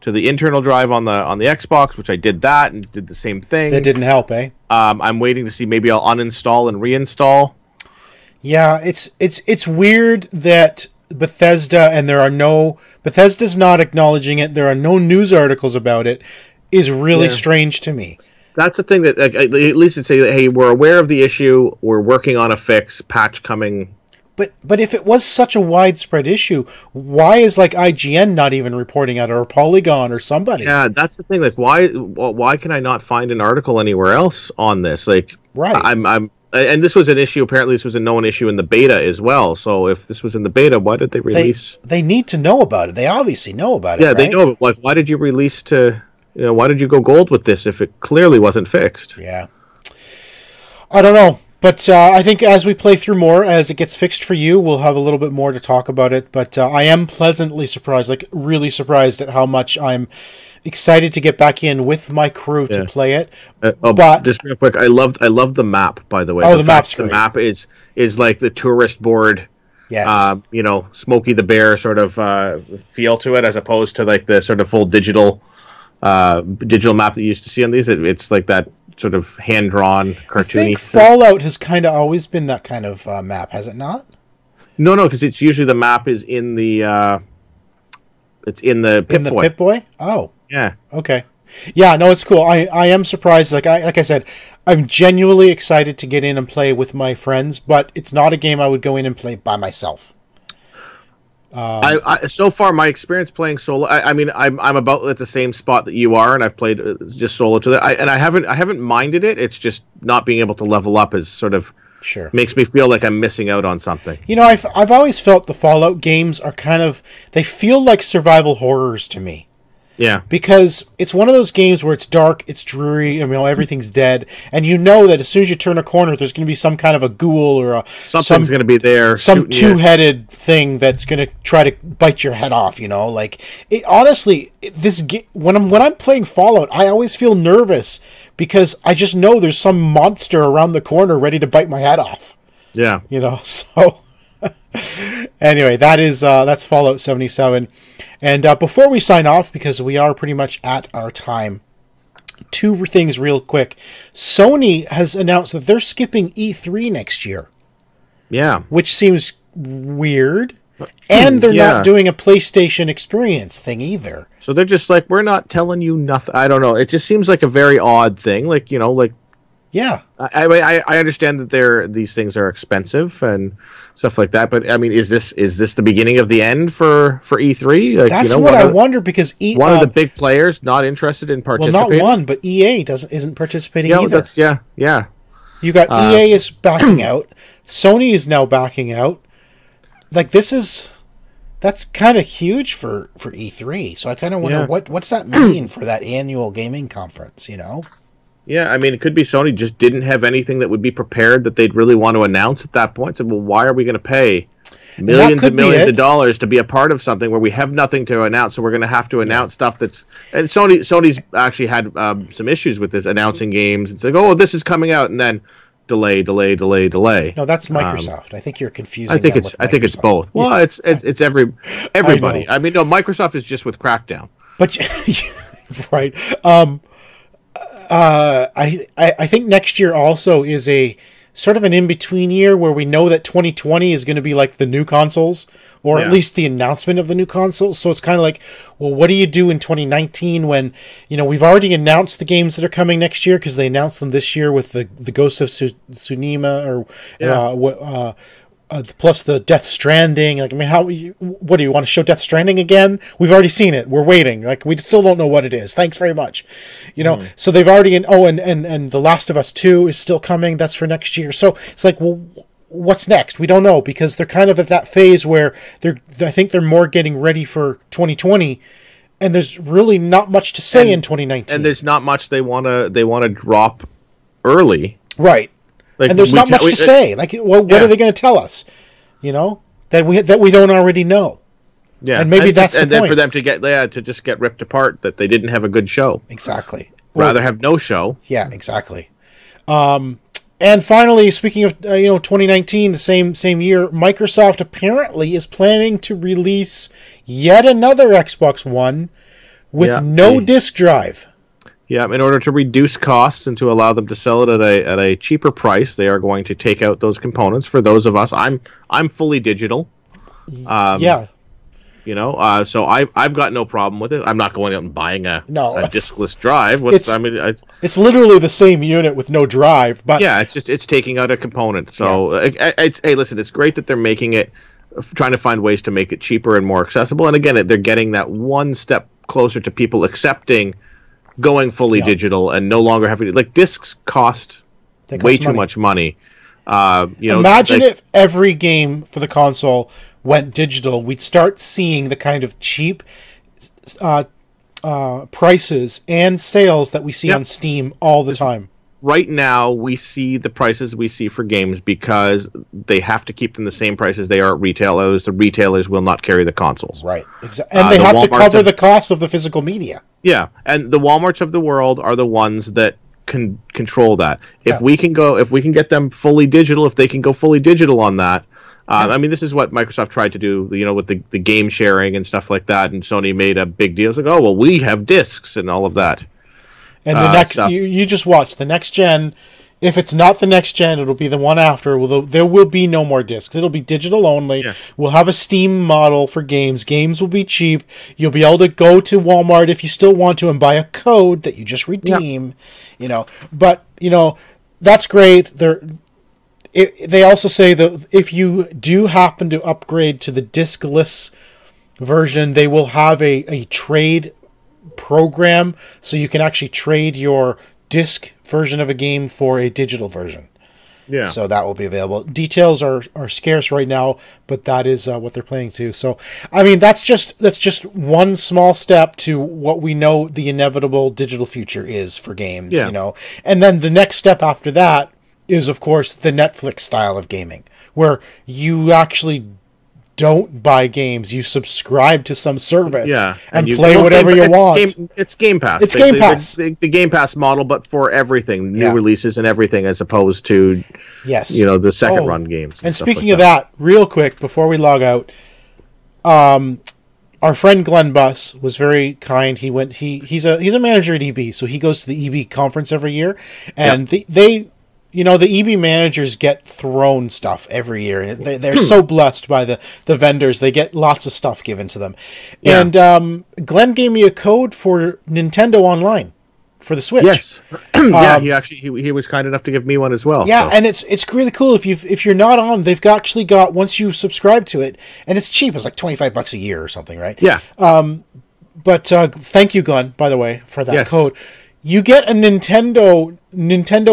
internal drive on the Xbox, which I did that and did the same thing. That didn't help, eh? I'm waiting to see, maybe I'll uninstall and reinstall. Yeah, it's weird that Bethesda's not acknowledging it. There are no news articles about it. Is really strange to me. That's the thing that at least it's say that, hey, we're aware of the issue. We're working on a patch coming. But if it was such a widespread issue, why is like IGN not even reporting it, or Polygon or somebody? Yeah, that's the thing. Like, why can I not find an article anywhere else on this? Like, right. And this was an issue. Apparently, this was a known issue in the beta as well. So if this was in the beta, why did they release? They need to know about it. They obviously know about it. Yeah, they know. Like, why did you release to? Why did you go gold with this if it clearly wasn't fixed? Yeah. I don't know. But I think as we play through more, as it gets fixed for you, we'll have a little bit more to talk about it. But I am pleasantly surprised, like really surprised at how much I'm excited to get back in with my crew to play it. But just real quick, I love the map, by the way. Oh, the map's great. The map is like the tourist board. Yes. Smokey the Bear sort of feel to it, as opposed to like the sort of full digital map that you used to see on these. It's like that sort of hand-drawn, cartoony. I think Fallout has kind of always been that kind of map, has it not? No, because it's usually the map is in the Pip-Boy. Pip-Boy? Oh. Yeah. Okay. Yeah, no, it's cool. I am surprised. Like I said, I'm genuinely excited to get in and play with my friends, but it's not a game I would go in and play by myself. So far my experience playing solo, I'm about at the same spot that you are, and I've played just solo to that. I haven't minded it. It's just not being able to level up is sort of makes me feel like I'm missing out on something. I've always felt the Fallout games are they feel like survival horrors to me. Yeah. Because it's one of those games where it's dark, it's dreary, everything's dead, and you know that as soon as you turn a corner, there's going to be some kind of a ghoul or something's going to be there. Some two-headed thing that's going to try to bite your head off, Like, when I'm playing Fallout, I always feel nervous because I just know there's some monster around the corner ready to bite my head off. Yeah. So... Anyway, that's Fallout 77. And before we sign off, because we are pretty much at our time, two things real quick. Sony has announced that they're skipping E3 next year. Yeah. Which seems weird. And they're not doing a PlayStation experience thing either. So they're just like, we're not telling you nothing. I don't know. It just seems like a very odd thing. Like, yeah. I understand that these things are expensive and stuff like that, but is this the beginning of the end for E3? Like, that's what I wonder, because one of the big players not interested in participating. Well, not one, but EA isn't participating either. Yeah. You got EA is backing out. Sony is now backing out. Like, that's kind of huge for E3. So I kind of wonder what's that mean for that annual gaming conference, Yeah, it could be Sony just didn't have anything that would be prepared that they'd really want to announce at that point. So, well, why are we going to pay millions and millions of dollars to be a part of something where we have nothing to announce? So we're going to have to announce stuff that's... And Sony's actually had some issues with this, announcing games. It's like, oh, this is coming out, and then delay. No, that's Microsoft. I think you're confusing. I think it's both. Well, it's everybody. No, Microsoft is just with Crackdown. But right. I think next year also is a sort of an in-between year where we know that 2020 is going to be like the new consoles, or at least the announcement of the new consoles. So it's kind of like, well, what do you do in 2019 when, we've already announced the games that are coming next year because they announced them this year with the Ghost of Tsushima plus the Death Stranding. Like, what do you want to show Death Stranding again? We've already seen it. We're waiting. Like, we still don't know what it is. Thanks very much. So they've already, and The Last of Us 2 is still coming. That's for next year. So it's like, well, what's next? We don't know, because they're kind of at that phase where I think they're more getting ready for 2020, and there's really not much to say in 2019. And there's not much they want to drop early. Right. Like, and there's not much to say. Like, what are they going to tell us? You know, that we don't already know. Yeah, and maybe that's the point. And then for them to just get ripped apart, that they didn't have a good show. Exactly. Rather have no show. Yeah, exactly. And finally, speaking of 2019, the same year, Microsoft apparently is planning to release yet another Xbox One with no disk drive. Yeah, in order to reduce costs and to allow them to sell it at a cheaper price, they are going to take out those components. For those of us, I'm fully digital. You know, so I've got no problem with it. I'm not going out and buying a diskless drive. It's literally the same unit with no drive, but yeah, it's taking out a component. So hey, listen, it's great that they're making it, trying to find ways to make it cheaper and more accessible. And again, they're getting that one step closer to people accepting going fully digital and no longer having discs cost way too much money. Imagine if every game for the console went digital, we'd start seeing the kind of cheap prices and sales that we see on Steam all the time. Right now, we see the prices we see for games because they have to keep them the same price as they are at retailers. The retailers will not carry the consoles. Right. Exactly. And they have to cover the cost of the physical media. Yeah. And the Walmarts of the world are the ones that can control that. If we can get them fully digital, if they can go fully digital on that, I mean, this is what Microsoft tried to do, with the game sharing and stuff like that, and Sony made a big deal. It's like, oh, well, we have discs and all of that. And the next, you just watch the next gen. If it's not the next gen, it'll be the one after. There will be no more discs. It'll be digital only. Yeah. We'll have a Steam model for games. Games will be cheap. You'll be able to go to Walmart if you still want to and buy a code that you just redeem. But that's great. They also say that if you do happen to upgrade to the diskless version, they will have a trade program, so you can actually trade your disc version of a game for a digital version. Yeah. So that will be available. Details are scarce right now, but that is what they're planning to. So, I mean, that's just one small step to what we know the inevitable digital future is for games. And then the next step after that is, of course, the Netflix style of gaming, where you actually don't buy games, you subscribe to some service and play whatever you want. It's Game Pass. It's Game Pass. The Game Pass model, but for everything, new releases and everything, as opposed to the second run games. And speaking of that, real quick before we log out, our friend Glenn Buss was very kind. He went. He's a manager at EB, so he goes to the EB conference every year, and the EB managers get thrown stuff every year. They're so blessed by the vendors. They get lots of stuff given to them. Yeah. And Glenn gave me a code for Nintendo Online for the Switch. Yes. He was kind enough to give me one as well. Yeah, so. And it's really cool. If you're not on, they've actually got, once you subscribe to it, and it's cheap. It's like $25 a year or something, right? Yeah. But thank you, Glenn, by the way, for that code. You get a Nintendo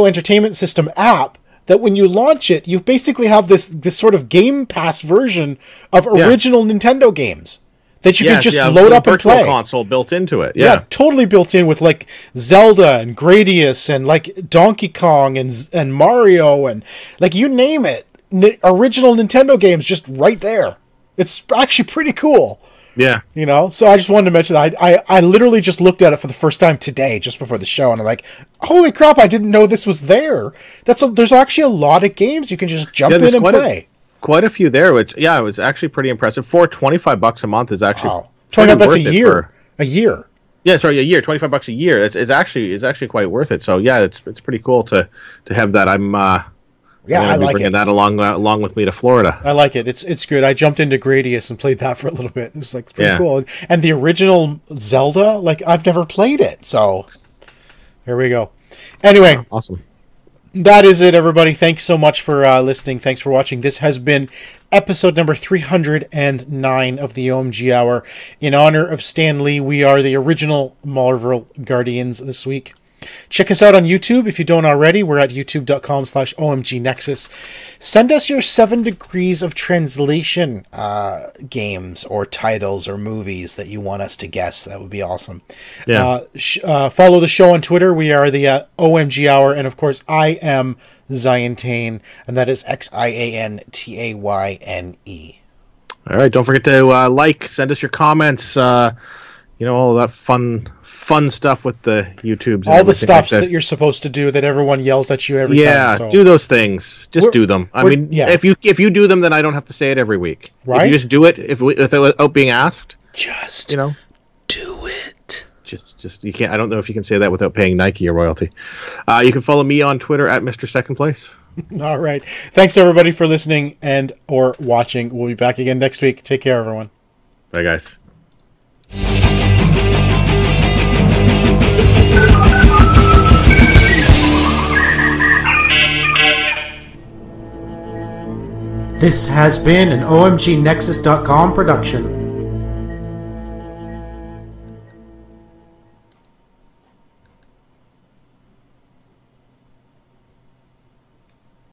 Entertainment System app that when you launch it, you basically have this sort of Game Pass version of original Nintendo games that you can just load up and play. Console built into it. Yeah, totally built in with like Zelda and Gradius and like Donkey Kong and Mario and like you name it. Original Nintendo games just right there. It's actually pretty cool. Yeah. So I just wanted to mention that. I literally just looked at it for the first time today, just before the show, and I'm like, holy crap, I didn't know this was there. There's actually a lot of games you can just jump in and play. Quite a few there, which, it was actually pretty impressive. For $25 a month is actually $25 a year. A year. Yeah, sorry, a year. $25 a year is actually quite worth it. So, yeah, it's pretty cool to have that. I like bringing that along with me to Florida. I like it. It's good. I jumped into Gradius and played that for a little bit. It's like pretty cool. And the original Zelda, like I've never played it, so here we go. Anyway, awesome. That is it, everybody. Thanks so much for listening. Thanks for watching. This has been episode number 309 of the OMG Hour. In honor of Stan Lee, we are the original Marvel Guardians this week. Check us out on YouTube if you don't already. We're at youtube.com/OMGNexus. Send us your 7 degrees of translation games or titles or movies that you want us to guess. That would be awesome. Yeah. Follow the show on Twitter. We are the OMG Hour. And, of course, I am Ziantane, and that is XIANTAYNE. All right, don't forget to send us your comments, all that fun stuff with the YouTubes. All the stuff that you're supposed to do that everyone yells at you every time. Yeah, do those things. Just do them. If you do them, then I don't have to say it every week. Right? If you just do it without being asked. Just do it. Just you can't. I don't know if you can say that without paying Nike a royalty. You can follow me on Twitter at Mr. Second Place. All right. Thanks, everybody, for listening and or watching. We'll be back again next week. Take care, everyone. Bye, guys. This has been an OMGNexus.com production.